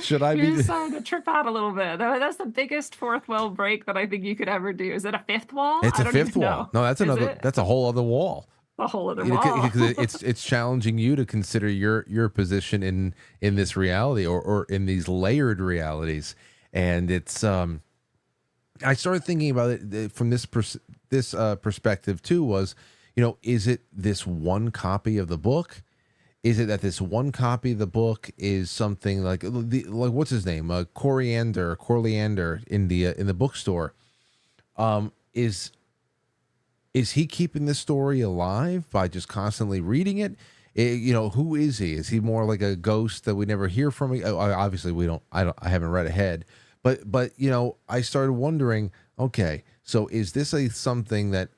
Should I You're be? starting to trip out a little bit. That's the biggest fourth wall break that I think you could ever do. Is it a fifth wall? It's I a don't fifth even wall. know. No, that's Is another. it? That's a whole other wall. A whole other You know, wall. because it's challenging you to consider your position in this reality or in these layered realities, and it's I started thinking about it from this perspective too. Was, you know, is it this one copy of the book? Is it that this one copy of the book is something like what's his name, Coriander in the bookstore? Is he keeping this story alive by just constantly reading it? You know, who is he? Is he more like a ghost that we never hear from? Obviously, we don't. I haven't read ahead. But you know, I started wondering, okay, so is this something that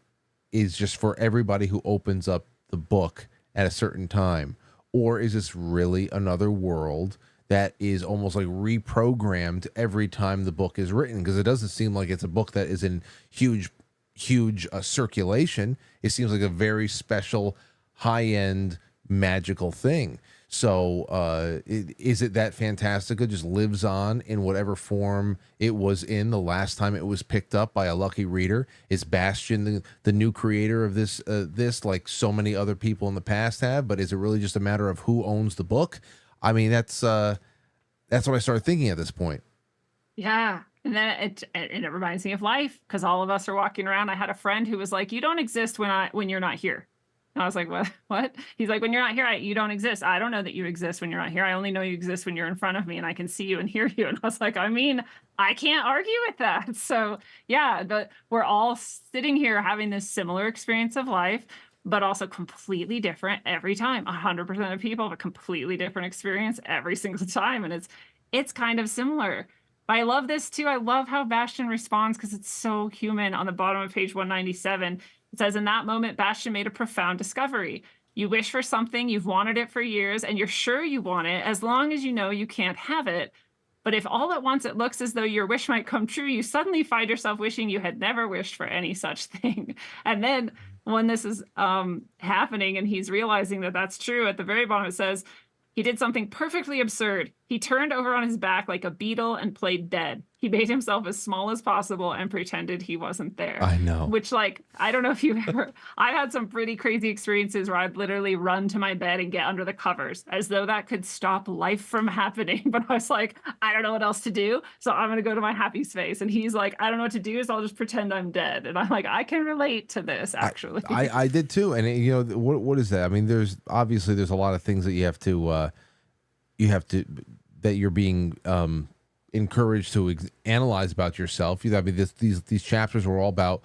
is just for everybody who opens up the book at a certain time? Or is this really another world that is almost like reprogrammed every time the book is written? Because it doesn't seem like it's a book that is in huge circulation. It seems like a very special, high-end, magical thing. So is it that Fantastica just lives on in whatever form it was in the last time it was picked up by a lucky reader? Is Bastian the new creator of this like so many other people in the past have? But is it really just a matter of who owns the book? I mean, that's what I started thinking at this point. Yeah. And then it reminds me of life, because all of us are walking around. I had a friend who was like, you don't exist when you're not here. And I was like, what? He's like, when you're not here, you don't exist. I don't know that you exist when you're not here. I only know you exist when you're in front of me and I can see you and hear you. And I was like, I mean, I can't argue with that. So yeah, but we're all sitting here having this similar experience of life, but also completely different every time. 100% of people have a completely different experience every single time. And it's kind of similar. But I love this too. I love how Bastian responds, because it's so human. On the bottom of page 197, it says, in that moment, Bastian made a profound discovery. You wish for something, you've wanted it for years, and you're sure you want it, as long as you know you can't have it. But if all at once it looks as though your wish might come true, you suddenly find yourself wishing you had never wished for any such thing. And then when this is happening and he's realizing that that's true, at the very bottom it says, he did something perfectly absurd. He turned over on his back like a beetle and played dead. He made himself as small as possible and pretended he wasn't there. I know. Which, like, I don't know if you've ever... I've had some pretty crazy experiences where I'd literally run to my bed and get under the covers, as though that could stop life from happening. But I was like, I don't know what else to do, so I'm going to go to my happy space. And he's like, I don't know what to do, so I'll just pretend I'm dead. And I'm like, I can relate to this, actually. I did too. And, you know, what is that? I mean, there's a lot of things that you have to that you're being encouraged to analyze about yourself. I mean, these chapters were all about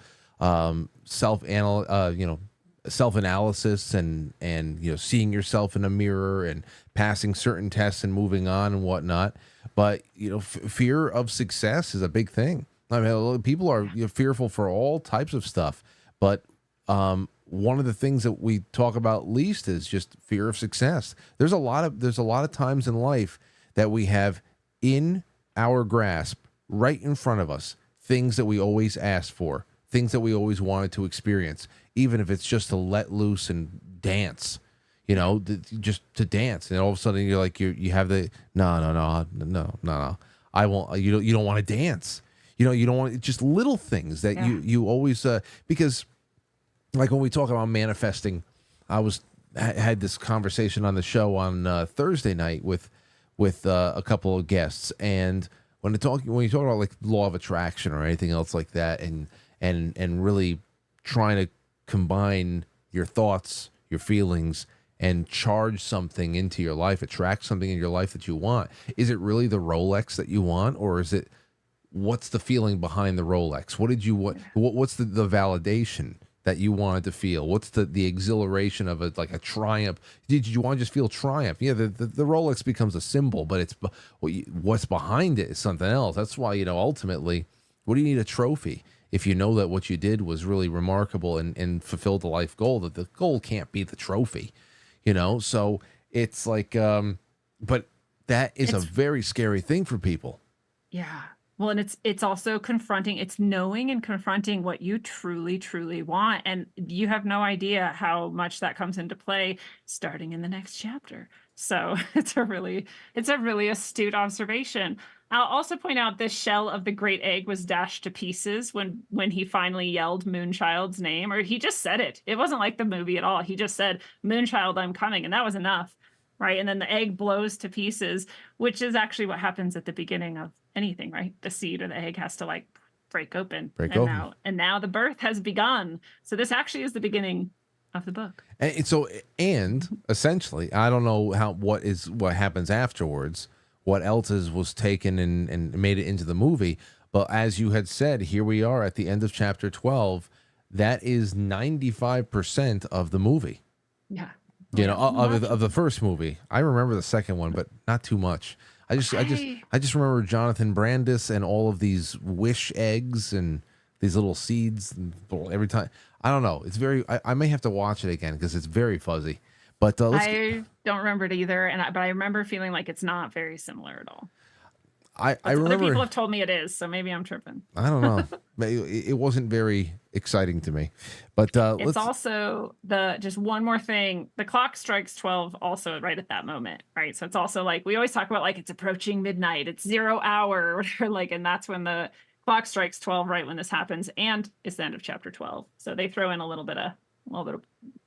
self-analysis and you know, seeing yourself in a mirror and passing certain tests and moving on and whatnot. But you know, fear of success is a big thing. I mean, people are fearful for all types of stuff, but one of the things that we talk about least is just fear of success. There's a lot of times in life that we have in our grasp, right in front of us, things that we always asked for, things that we always wanted to experience, even if it's just to let loose and dance, you know, just to dance. And all of a sudden you're like, you have the, no, I won't, you don't want to dance. You know, you don't want, just little things that you always, because like when we talk about manifesting, I had this conversation on the show on Thursday night with a couple of guests, and when you talk about like law of attraction or anything else like that, and really trying to combine your thoughts, your feelings, and charge something into your life, attract something in your life that you want. Is it really the Rolex that you want, or is it, what's the feeling behind the Rolex? What did you want? What's the validation? that you wanted to feel? What's the exhilaration of it, like a triumph? Did you want to just feel triumph? Yeah, the Rolex becomes a symbol, but what's behind it is something else. That's why, ultimately, what do you need a trophy if you know that what you did was really remarkable and fulfilled the life goal? That the goal can't be the trophy, So it's like, but that is a very scary thing for people. Yeah. Well, and it's also confronting, it's knowing and confronting what you truly, truly want. And you have no idea how much that comes into play starting in the next chapter. So it's a really astute observation. I'll also point out this shell of the great egg was dashed to pieces when he finally yelled Moonchild's name, or he just said it. It wasn't like the movie at all. He just said, Moonchild, I'm coming. And that was enough. Right. And then the egg blows to pieces, which is actually what happens at the beginning of anything, right? The seed or the egg has to like break open. Now the birth has begun. So this actually is the beginning of the book. And essentially, I don't know what happens afterwards, what else was taken and made it into the movie. But as you had said, here we are at the end of chapter 12. That is 95% of the movie. Yeah. Of the first movie. I remember the second one, but not too much. I just remember Jonathan Brandis and all of these wish eggs and these little seeds and every time. I don't know. It's I may have to watch it again because it's very fuzzy. But I don't remember it either, but I remember feeling like it's not very similar at all. I remember other people have told me it is, so maybe I'm tripping. I don't know. It wasn't very exciting to me, but it's also just one more thing. The clock strikes 12 also right at that moment, right? So it's also like we always talk about like it's approaching midnight, it's 0 hour or whatever, like, and that's when the clock strikes 12 right when this happens, and it's the end of chapter 12. So they throw in a little bit of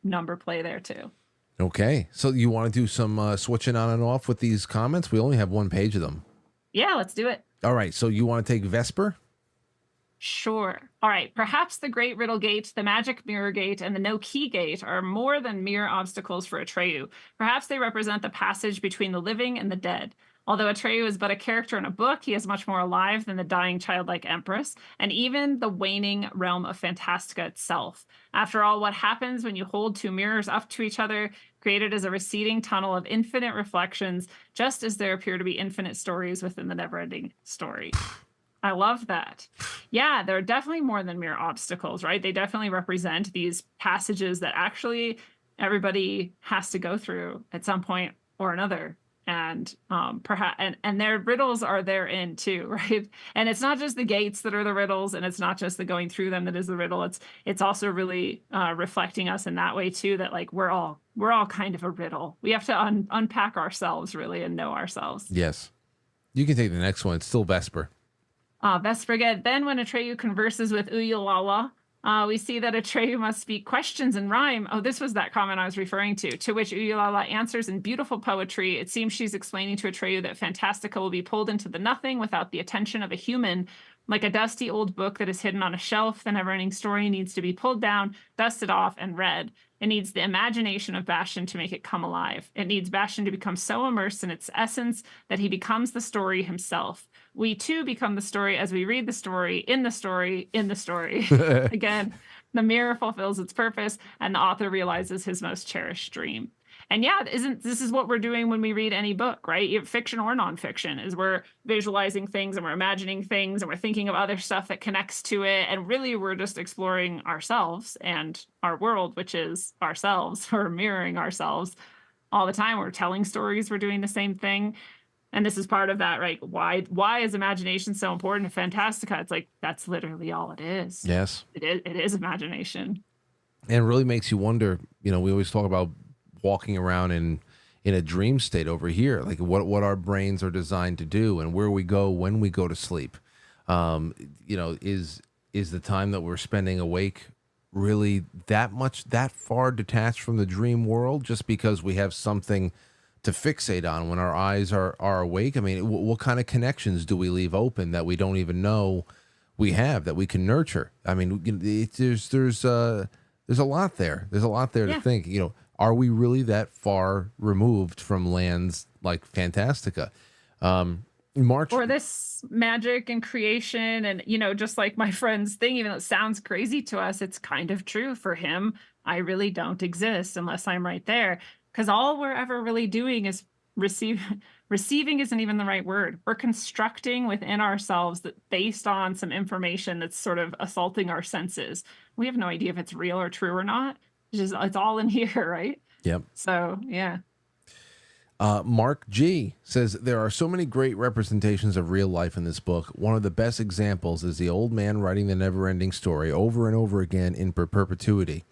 number play there too. Okay, so you want to do some switching on and off with these comments? We only have one page of them. Yeah, let's do it. All right, so you want to take Vesper? Sure. All right. Perhaps the Great Riddle Gate, the Magic Mirror Gate, and the No Key Gate are more than mere obstacles for Atreyu. Perhaps they represent the passage between the living and the dead. Although Atreyu is but a character in a book, he is much more alive than the dying childlike empress, and even the waning realm of Fantastica itself. After all, what happens when you hold two mirrors up to each other, created as a receding tunnel of infinite reflections, just as there appear to be infinite stories within the Neverending story? I love that. Yeah, they're definitely more than mere obstacles, right? They definitely represent these passages that actually everybody has to go through at some point or another. And perhaps and their riddles are therein too, right? And it's not just the gates that are the riddles, and it's not just the going through them that is the riddle. It's also really reflecting us in that way too, that like we're all kind of a riddle. We have to unpack ourselves really and know ourselves. Yes. You can take the next one. It's still Vesper. Vesper. Then when Atreyu converses with Uyalala, we see that Atreyu must speak questions in rhyme. Oh, this was that comment I was referring to which Uyalala answers in beautiful poetry. It seems she's explaining to Atreyu that Fantastica will be pulled into the nothing without the attention of a human. Like a dusty old book that is hidden on a shelf, the never-ending story needs to be pulled down, dusted off, and read. It needs the imagination of Bastian to make it come alive. It needs Bastian to become so immersed in its essence that he becomes the story himself. We too become the story as we read the story, in the story, in the story. Again, the mirror fulfills its purpose, and the author realizes his most cherished dream. And yeah, this is what we're doing when we read any book, right? Fiction or nonfiction, is we're visualizing things and we're imagining things and we're thinking of other stuff that connects to it. And really, we're just exploring ourselves and our world, which is ourselves. We're mirroring ourselves all the time. We're telling stories. We're doing the same thing. And this is part of that, right? Why is imagination so important in Fantastica? It's like, that's literally all it is. Yes. It is imagination. And it really makes you wonder, we always talk about walking around in a dream state over here, like what our brains are designed to do and where we go when we go to sleep. Is the time that we're spending awake really that far detached from the dream world just because we have something to fixate on when our eyes are awake? I mean, what kind of connections do we leave open that we don't even know we have, that we can nurture? I mean, there's a lot there. There's a lot there to think, are we really that far removed from lands like Fantastica? And March. Or this magic and creation and, just like my friend's thing, even though it sounds crazy to us, it's kind of true for him. I really don't exist unless I'm right there. Because all we're ever really doing is receive receiving isn't even the right word. We're constructing within ourselves that based on some information that's sort of assaulting our senses. We have no idea if it's real or true or not. It's all in here, right? Yep. So yeah. Mark G says there are so many great representations of real life in this book. One of the best examples is the old man writing the never-ending story over and over again in perpetuity.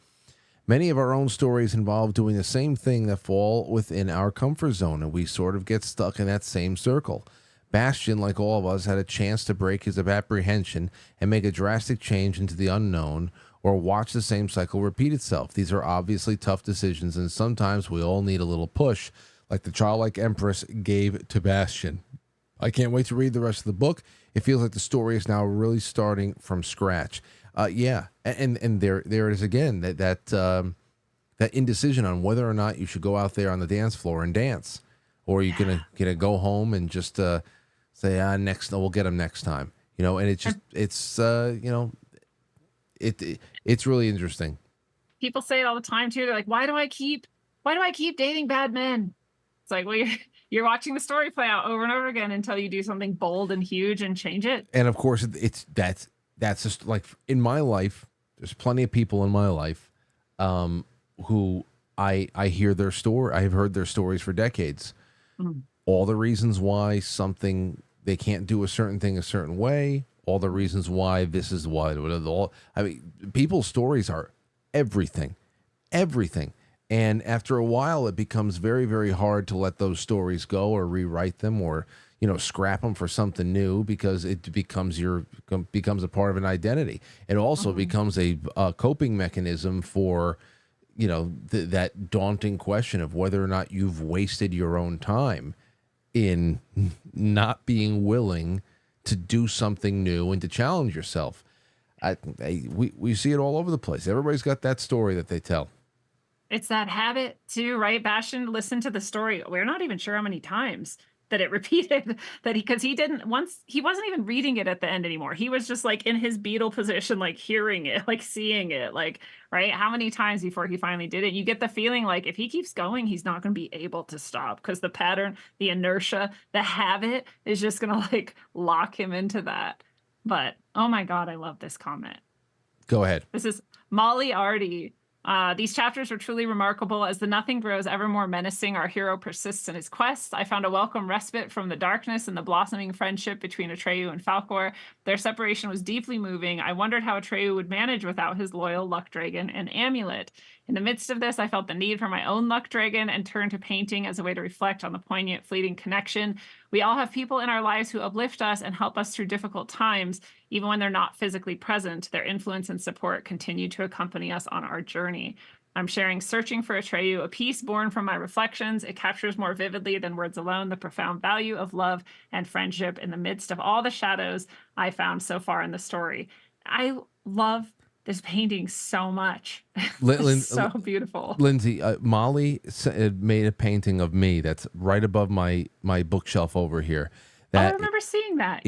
Many of our own stories involve doing the same thing that fall within our comfort zone, and we sort of get stuck in that same circle. Bastian, like all of us, had a chance to break his apprehension and make a drastic change into the unknown, or watch the same cycle repeat itself. These are obviously tough decisions, and sometimes we all need a little push, like the Childlike Empress gave to Bastian. I can't wait to read the rest of the book. It feels like the story is now really starting from scratch. Yeah, and there it is again, that indecision on whether or not you should go out there on the dance floor and dance, or you're gonna go home and just say next, we'll get them next time. And it's really interesting. People say it all the time too. They're like, why do I keep dating bad men? It's like, well, you're watching the story play out over and over again until you do something bold and huge and change it. And of course, that's just like in my life. There's plenty of people in my life who I hear their story. I have heard their stories for decades. Mm. All the reasons why they can't do a certain thing a certain way. All the reasons why this is why. I mean, people's stories are everything. And after a while, it becomes very, very hard to let those stories go or rewrite them or, scrap them for something new, because it becomes a part of an identity. It also becomes a coping mechanism for, that daunting question of whether or not you've wasted your own time in not being willing to do something new and to challenge yourself. We see it all over the place. Everybody's got that story that they tell. It's that habit too, right? Bastian listened to the story. We're not even sure how many times that it repeated because he wasn't even reading it at the end anymore. He was just like in his beetle position, like hearing it, like seeing it, like, right? How many times before he finally did it? You get the feeling like if he keeps going, he's not going to be able to stop, because the pattern, the inertia, the habit is just going to like lock him into that. But oh my God, I love this comment. Go ahead. This is Molly Artie. These chapters were truly remarkable. As the nothing grows ever more menacing, our hero persists in his quest. I found a welcome respite from the darkness and the blossoming friendship between Atreyu and Falkor. Their separation was deeply moving. I wondered how Atreyu would manage without his loyal luck dragon and amulet. In the midst of this, I felt the need for my own luck dragon and turned to painting as a way to reflect on the poignant, fleeting connection. We all have people in our lives who uplift us and help us through difficult times. Even when they're not physically present, their influence and support continue to accompany us on our journey. I'm sharing Searching for Atreyu, a piece born from my reflections. It captures more vividly than words alone the profound value of love and friendship in the midst of all the shadows I found so far in the story. I love this painting so much. It's so beautiful. Lindsay, Molly made a painting of me that's right above my bookshelf over here. I remember seeing that.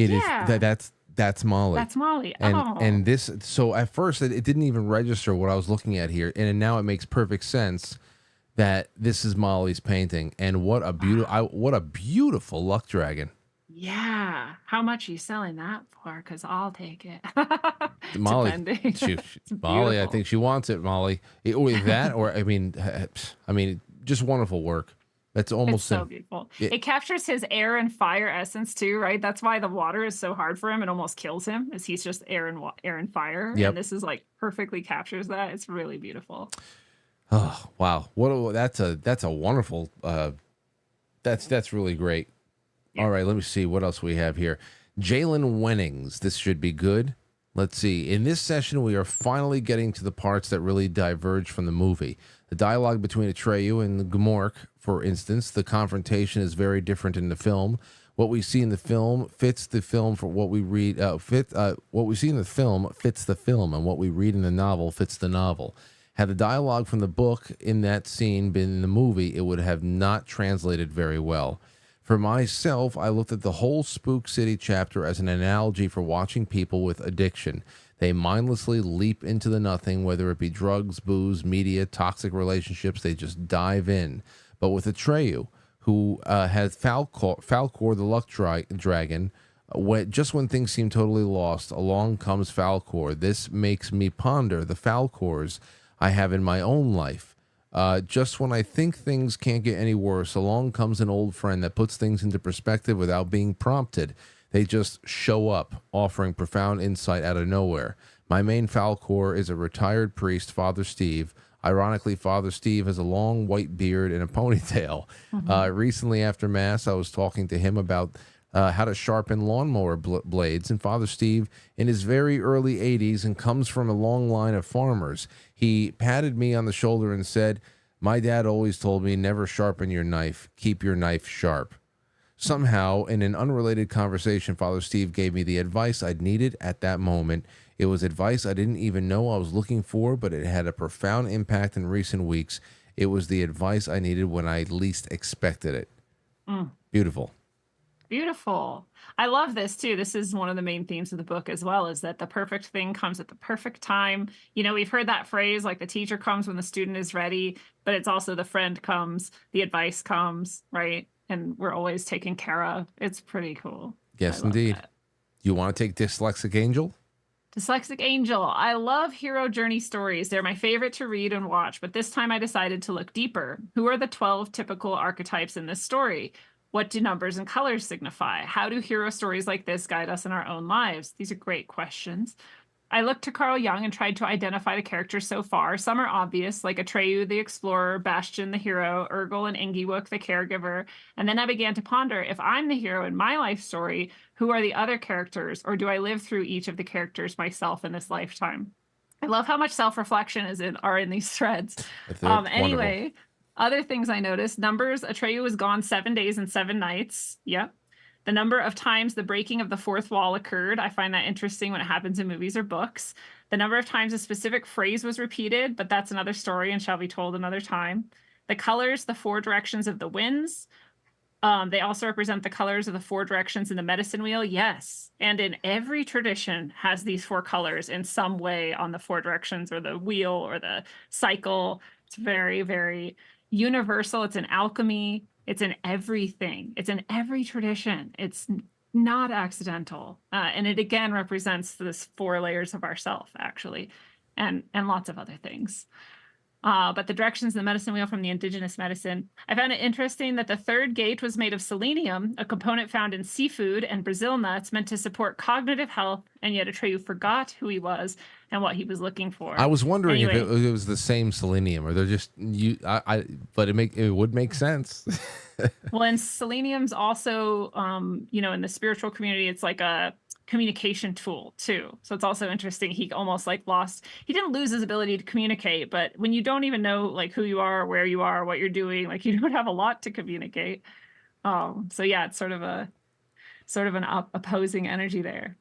That's Molly. That's Molly. And this, so at first it didn't even register what I was looking at here, and now it makes perfect sense that this is Molly's painting. And what a beautiful luck dragon. Yeah. How much are you selling that for? Because I'll take it. Molly, Molly, I think she wants it, Molly. I mean, just wonderful work. That's almost so beautiful. It captures his air and fire essence too, right? That's why the water is so hard for him. It almost kills him, as he's just air and fire. Yep. And this is like perfectly captures that. It's really beautiful. Oh wow! That's a wonderful. That's really great. Yeah. All right, let me see what else we have here. Jalen Wennings. This should be good. Let's see. In this session, we are finally getting to the parts that really diverge from the movie. The dialogue between Atreyu and the Gmork, for instance, the confrontation is very different in the film. What we see in the film fits the film for what we read. What we see in the film fits the film, and what we read in the novel fits the novel. Had the dialogue from the book in that scene been in the movie, it would have not translated very well. For myself, I looked at the whole Spook City chapter as an analogy for watching people with addiction. They mindlessly leap into the nothing, whether it be drugs, booze, media, toxic relationships, they just dive in. But with Atreyu, who has Falcor the Luck Dragon, just when things seem totally lost, along comes Falcor. This makes me ponder the Falcors I have in my own life. Just when I think things can't get any worse, along comes an old friend that puts things into perspective without being prompted. They just show up, offering profound insight out of nowhere. My main Falcor is a retired priest, Father Steve. Ironically, Father Steve has a long white beard and a ponytail. Recently after Mass, I was talking to him about how to sharpen lawnmower blades, and Father Steve, in his very early 80s and comes from a long line of farmers, he patted me on the shoulder and said, "My dad always told me, never sharpen your knife, keep your knife sharp." Somehow, in an unrelated conversation, Father Steve gave me the advice I'd needed at that moment. It was advice I didn't even know I was looking for, but it had a profound impact in recent weeks. It was the advice I needed when I least expected it. Beautiful. Beautiful. I love this too. This is one of the main themes of the book as well, is that the perfect thing comes at the perfect time. You know, we've heard that phrase, like the teacher comes when the student is ready, but it's also the friend comes, the advice comes, right? And we're always taken care of. It's pretty cool. Yes, indeed. That. You want to take Dyslexic Angel? Dyslexic Angel. I love hero journey stories. They're my favorite to read and watch, but this time I decided to look deeper. Who are the 12 typical archetypes in this story? What do numbers and colors signify? How do hero stories like this guide us in our own lives? These are great questions. I looked to Carl Jung and tried to identify the characters so far. Some are obvious, like Atreyu the explorer, Bastian the hero, Urgel and Engiwook the caregiver. And then I began to ponder, if I'm the hero in my life story, who are the other characters, or do I live through each of the characters myself in this lifetime? I love how much self-reflection are in these threads. Anyway, other things I noticed, numbers, Atreyu was gone 7 days and 7 nights. Yep. The number of times the breaking of the fourth wall occurred. I find that interesting when it happens in movies or books. The number of times a specific phrase was repeated, but that's another story and shall be told another time. The colors, the 4 directions of the winds. They also represent the colors of the 4 directions in the medicine wheel. Yes. And in every tradition has these 4 colors in some way on the 4 directions or the wheel or the cycle. It's very, very universal. It's in alchemy. It's in everything. It's in every tradition. It's not accidental. And it again represents this 4 layers of ourself, actually, and lots of other things. But the directions in the medicine wheel from the indigenous medicine. I found it interesting that the 3rd gate was made of selenium, a component found in seafood and Brazil nuts meant to support cognitive health, and yet Atreyu forgot who he was and what he was looking for. I was wondering if it was the same selenium, or they're just but it would make sense. Well, and selenium's also, in the spiritual community, it's like a communication tool too. So it's also interesting. He almost he didn't lose his ability to communicate, but when you don't even know like who you are, where you are, what you're doing, like you don't have a lot to communicate. So yeah, it's sort of an opposing energy there.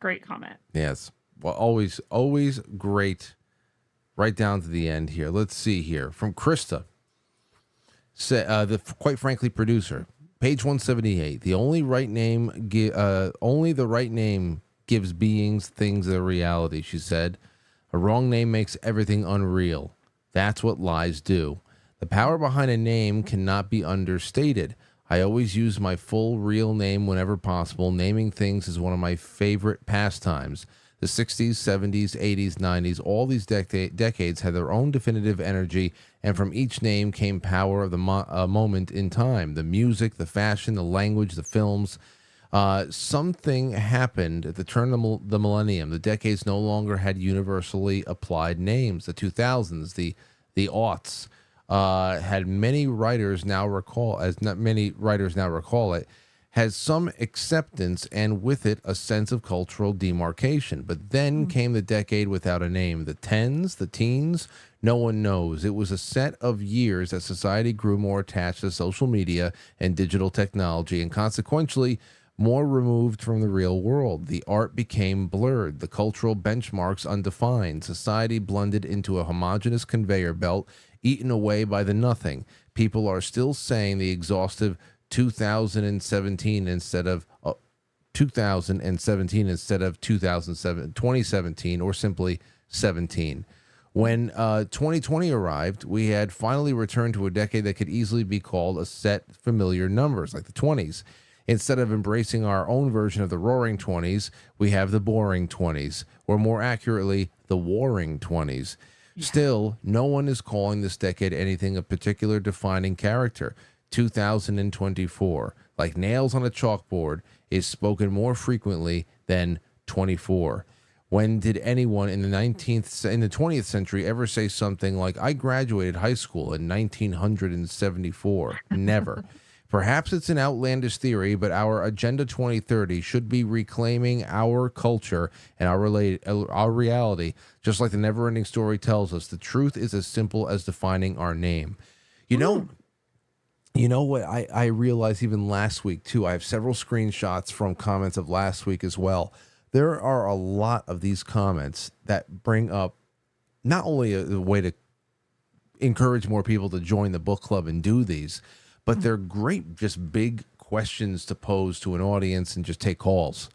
Great comment. Yes. Well, always great. Right down to the end here. Let's see here from Krista. The quite frankly producer. Page 178. Only the right name gives beings things their reality, she said. A wrong name makes everything unreal. That's what lies do. The power behind a name cannot be understated. I always use my full real name whenever possible. Naming things is one of my favorite pastimes. The 60s, 70s, 80s, 90s, all these decades had their own definitive energy, and from each name came power of the moment in time. The music, the fashion, the language, the films. Something happened at the turn of the millennium. The decades no longer had universally applied names. The 2000s, the aughts, had many writers now recall it, has some acceptance and with it a sense of cultural demarcation. But then came the decade without a name. The tens, the teens, no one knows. It was a set of years that society grew more attached to social media and digital technology, and consequently more removed from the real world. The art became blurred, the cultural benchmarks undefined. Society blended into a homogeneous conveyor belt, eaten away by the nothing. People are still saying the exhaustive 2017 instead of 2017 instead of 2017, or simply 17. When 2020 arrived, we had finally returned to a decade that could easily be called a set familiar numbers, like the 20s. Instead of embracing our own version of the roaring 20s, we have the boring 20s, or more accurately, the warring 20s. Yeah. Still, no one is calling this decade anything of particular defining character. 2024, like nails on a chalkboard, is spoken more frequently than 24. When did anyone in the 20th century ever say something like, I graduated high school in 1974? Never. Perhaps it's an outlandish theory, but our Agenda 2030 should be reclaiming our culture and our reality, just like the Neverending story tells us. The truth is as simple as defining our name. You know what I realized even last week, too? I have several screenshots from comments of last week as well. There are a lot of these comments that bring up not only a way to encourage more people to join the book club and do these, but they're great, just big questions to pose to an audience and just take calls.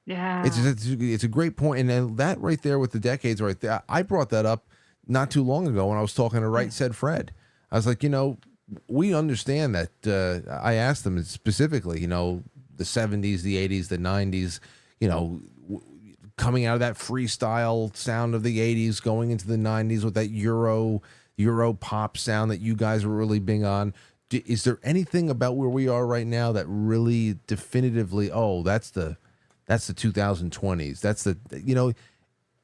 Yeah. It's a great point. And then that right there with the decades right there, I brought that up not too long ago when I was talking to Right Said Fred. I was like, we understand that. I asked them specifically, the 70s, the 80s, the 90s, coming out of that freestyle sound of the 80s, going into the 90s with that Euro pop sound that you guys were really big on. Is there anything about where we are right now that really definitively, that's the 2020s? That's the,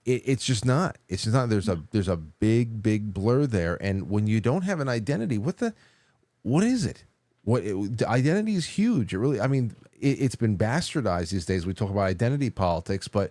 it's just not. It's just not. There's a big blur there. And when you don't have an identity, what is it? Identity is huge. It really, it's been bastardized these days. We talk about identity politics, but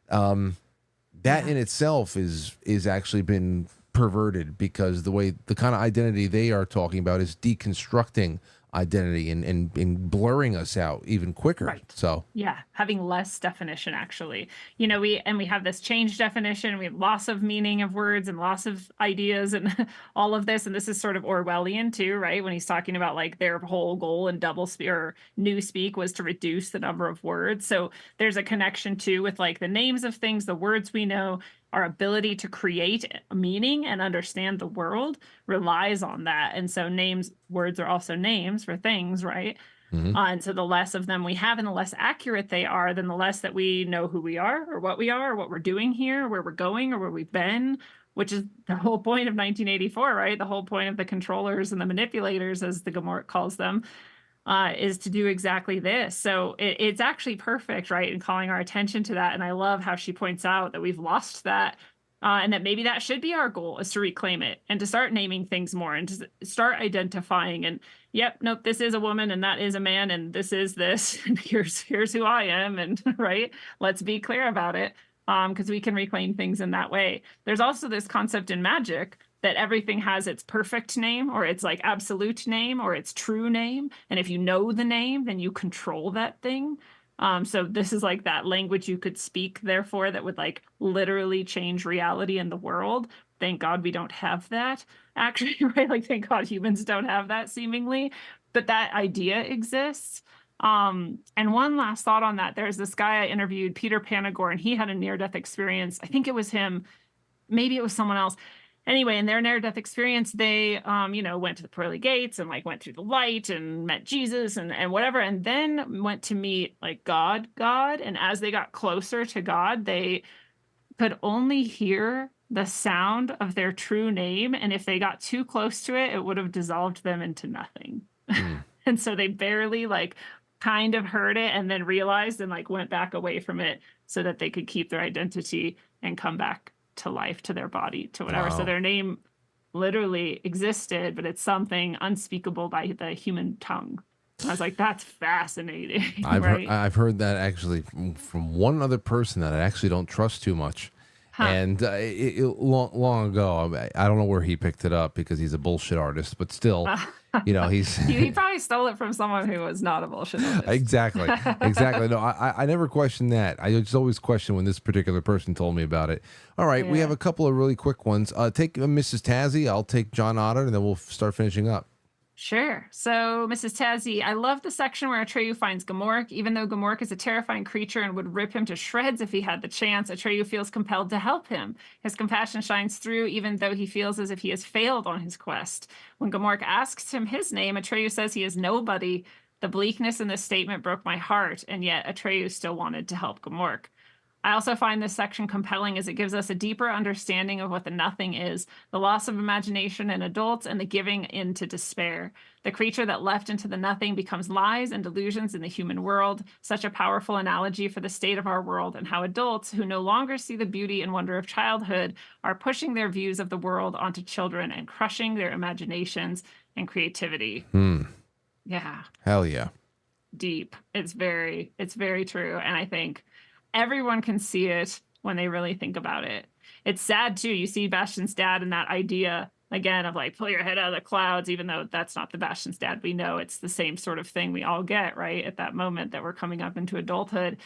that in itself is actually been perverted, because the kind of identity they are talking about is deconstructing identity and blurring us out even quicker. Right. So yeah, having less definition, actually. We have this change definition, we have loss of meaning of words and loss of ideas and all of this. And this is sort of Orwellian too, right? When he's talking about like their whole goal in doublespeak or newspeak was to reduce the number of words. So there's a connection too with like the names of things, the words we know. Our ability to create meaning and understand the world relies on that. And so words are also names for things, right? Mm-hmm. And so the less of them we have and the less accurate they are, then the less that we know who we are or what we're doing here, where we're going or where we've been, which is the whole point of 1984, right? The whole point of the controllers and the manipulators, as the Gmork calls them, is to do exactly this. So it's actually perfect, right, in calling our attention to that. And I love how she points out that we've lost that, and that maybe that should be our goal, is to reclaim it and to start naming things more and to start identifying. And nope, this is a woman and that is a man and this is this and here's who I am, and right, let's be clear about it, because we can reclaim things in that way. There's also this concept in magic that everything has its perfect name or its like absolute name or its true name. And if you know the name, then you control that thing. So this is like that language you could speak, therefore, that would like literally change reality in the world. Thank God we don't have that, actually, right? Like, thank God humans don't have that, seemingly. But that idea exists. And one last thought on that. There's this guy I interviewed, Peter Panagore, and he had a near-death experience. I think it was him. Maybe it was someone else. Anyway, in their near-death experience, they, went to the pearly gates and like went through the light and met Jesus and whatever, and then went to meet like God. And as they got closer to God, they could only hear the sound of their true name. And if they got too close to it, it would have dissolved them into nothing. And so they barely like kind of heard it and then realized and like went back away from it so that they could keep their identity and come back to life, to their body, to whatever. Wow. So their name literally existed, but it's something unspeakable by the human tongue. I was like, that's fascinating. I've heard that actually from one other person that I actually don't trust too much. Huh. And long ago, I don't know where he picked it up because he's a bullshit artist, but still, he's he probably stole it from someone who was not a bullshit artist. Exactly. No, I never questioned that. I just always question when this particular person told me about it. All right, we have a couple of really quick ones. Take Mrs. Tazzy. I'll take John Otter, and then we'll start finishing up. Sure. So, Mrs. Tazzy, I love the section where Atreyu finds Gmork. Even though Gmork is a terrifying creature and would rip him to shreds if he had the chance, Atreyu feels compelled to help him. His compassion shines through, even though he feels as if he has failed on his quest. When Gmork asks him his name, Atreyu says he is nobody. The bleakness in this statement broke my heart, and yet Atreyu still wanted to help Gmork. I also find this section compelling as it gives us a deeper understanding of what the nothing is, the loss of imagination in adults, and the giving in to despair. The creature that left into the nothing becomes lies and delusions in the human world, such a powerful analogy for the state of our world and how adults who no longer see the beauty and wonder of childhood are pushing their views of the world onto children and crushing their imaginations and creativity. Yeah. Hell yeah. Deep. It's very true. And I think everyone can see it when they really think about it. It's sad too. You see Bastion's dad and that idea again of like, pull your head out of the clouds, even though that's not the Bastion's dad. We know it's the same sort of thing we all get, right? At that moment that we're coming up into adulthood.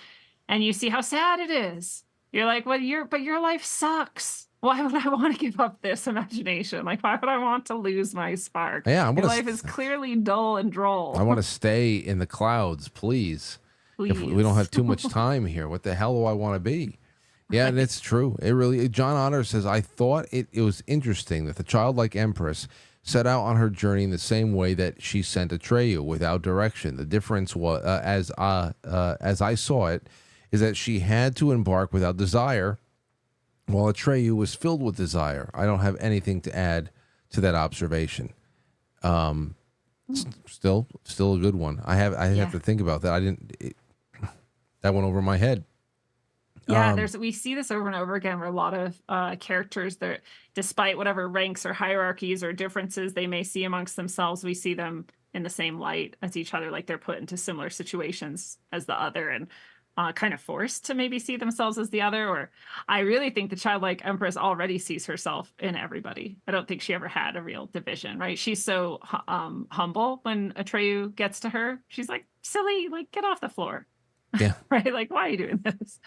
And you see how sad it is. You're like, well, your life sucks. Why would I want to give up this imagination? Like, why would I want to lose my spark? Yeah, your life is clearly dull and droll. I want to stay in the clouds, please. If we don't have too much time here, what the hell do I want to be? Yeah, and it's true. It really. John Otter says, I thought it was interesting that the childlike Empress set out on her journey in the same way that she sent Atreyu, without direction. The difference was, as I saw it, is that she had to embark without desire, while Atreyu was filled with desire. I don't have anything to add to that observation. Still a good one. I have to think about that. That went over my head. Yeah, we see this over and over again where a lot of characters that, despite whatever ranks or hierarchies or differences they may see amongst themselves, we see them in the same light as each other, like they're put into similar situations as the other and kind of forced to maybe see themselves as the other. Or I really think the childlike Empress already sees herself in everybody. I don't think she ever had a real division, right? She's so humble when Atreyu gets to her. She's like, silly, like, get off the floor. Yeah. Right? Like, why are you doing this?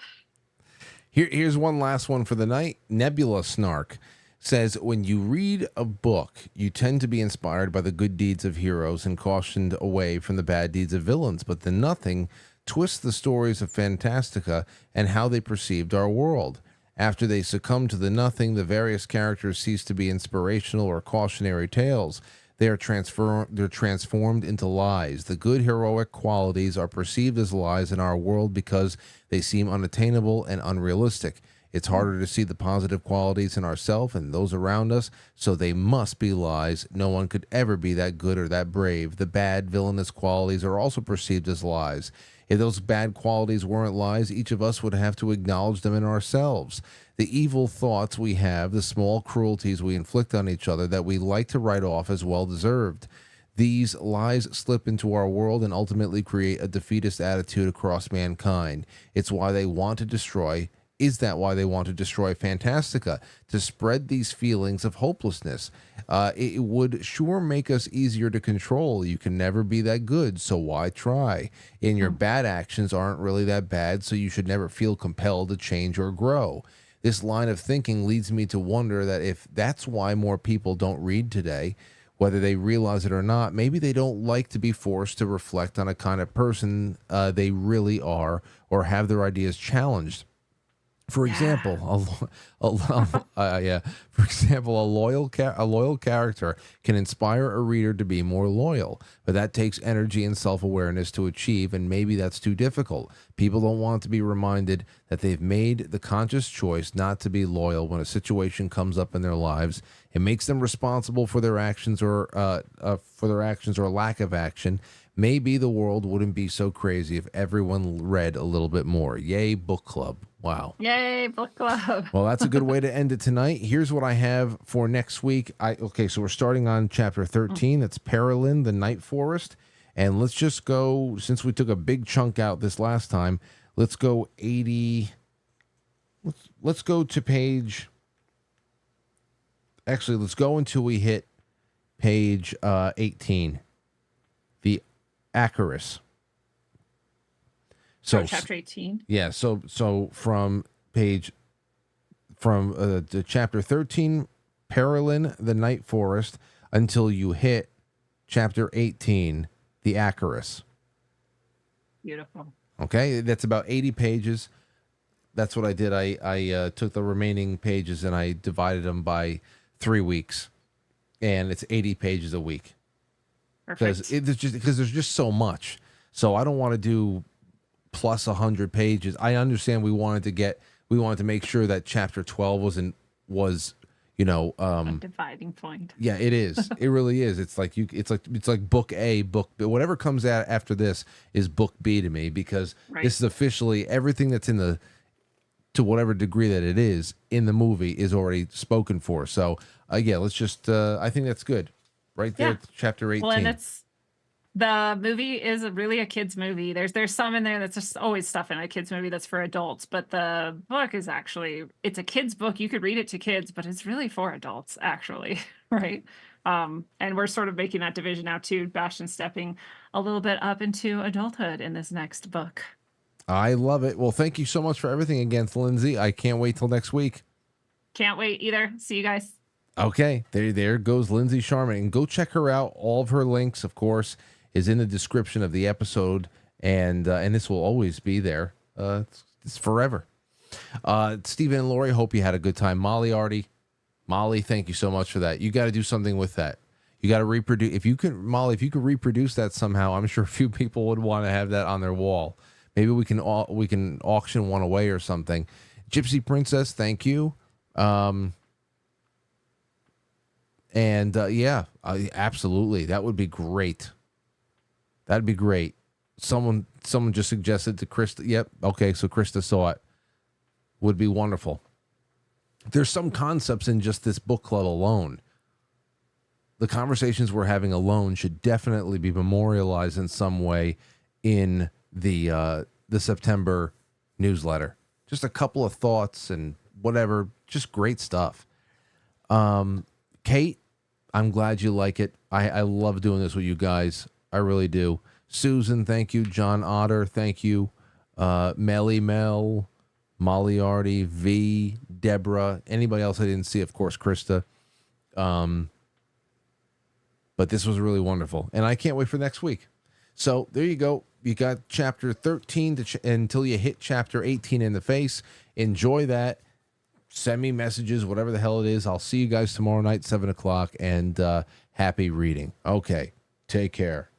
Here's one last one for the night. Nebula Snark says, when you read a book, you tend to be inspired by the good deeds of heroes and cautioned away from the bad deeds of villains. But the nothing twists the stories of Fantastica and how they perceived our world. After they succumb to the nothing, the various characters cease to be inspirational or cautionary tales. They're transformed into lies. The good heroic qualities are perceived as lies in our world because they seem unattainable and unrealistic. It's harder to see the positive qualities in ourselves and those around us, so they must be lies. No one could ever be that good or that brave. The bad, villainous qualities are also perceived as lies. If those bad qualities weren't lies, each of us would have to acknowledge them in ourselves. The evil thoughts we have, the small cruelties we inflict on each other that we like to write off as well-deserved. These lies slip into our world and ultimately create a defeatist attitude across mankind. It's why they want to destroy. Is that why they want to destroy Fantastica? To spread these feelings of hopelessness. It would sure make us easier to control. You can never be that good, so why try? And your bad actions aren't really that bad, so you should never feel compelled to change or grow. This line of thinking leads me to wonder that if that's why more people don't read today, whether they realize it or not, maybe they don't like to be forced to reflect on a kind of person they really are or have their ideas challenged. For example, For example, a loyal character can inspire a reader to be more loyal, but that takes energy and self-awareness to achieve, and maybe that's too difficult. People don't want to be reminded that they've made the conscious choice not to be loyal when a situation comes up in their lives. It makes them responsible for their actions or lack of action. Maybe the world wouldn't be so crazy if everyone read a little bit more. Yay, book club. Wow. Yay, book club. Well, that's a good way to end it tonight. Here's what I have for next week. So we're starting on chapter 13. That's Perilyn, the Night Forest. And let's just go, since we took a big chunk out this last time, let's go 80. Let's go to page. Actually, let's go until we hit page 18. The Acarus. So chapter 18. Yeah, so from the chapter 13, Perilyn, the Night Forest, until you hit chapter 18, The Acarus. Beautiful. Okay, that's about 80 pages. That's what I did. I took the remaining pages and I divided them by 3 weeks, and it's 80 pages a week. Perfect. Because there's just so much. So I don't want to do plus 100 pages. I understand we wanted to make sure that chapter 12 was A dividing point. yeah, it is. It really is. It's like book A, book B. Whatever comes out after this is book B to me, because Right. this is officially everything that's to whatever degree that it is in the movie is already spoken for. So yeah, let's just I think that's good. Right there, Yeah. chapter 18. Well, and the movie is really a kids movie. There's some in there that's just always stuff in a kids movie that's for adults, but the book is actually, it's a kids book. You could read it to kids, but it's really for adults actually, right? And we're sort of making that division now too. Bastion stepping a little bit up into adulthood in this next book. I love it. Well, thank you so much for everything again, Lindsay. I can't wait till next week. Can't wait either. See you guys. Okay, there goes Lindsay Sharman, and go check her out. All of her links, of course, is in the description of the episode, and this will always be there. It's forever. Stephen and Lori, hope you had a good time. Molly, thank you so much for that. You got to do something with that. You got to reproduce. If you could reproduce that somehow, I'm sure a few people would want to have that on their wall. Maybe we can auction one away or something. Gypsy Princess, thank you. Yeah, absolutely. That would be great. That'd be great. Someone just suggested to Krista. Yep. Okay. So Krista saw it. Would be wonderful. There's some concepts in just this book club alone. The conversations we're having alone should definitely be memorialized in some way in the September newsletter. Just a couple of thoughts and whatever. Just great stuff. Kate, I'm glad you like it. I love doing this with you guys. I really do. Susan, thank you. John Otter, thank you. Melly Mel, Molly Artie, V, Deborah, anybody else I didn't see, of course, Krista. But this was really wonderful, and I can't wait for next week. So there you go. You got chapter 13 until you hit chapter 18 in the face. Enjoy that. Send me messages, whatever the hell it is. I'll see you guys tomorrow night, 7 o'clock, and happy reading. Okay, take care.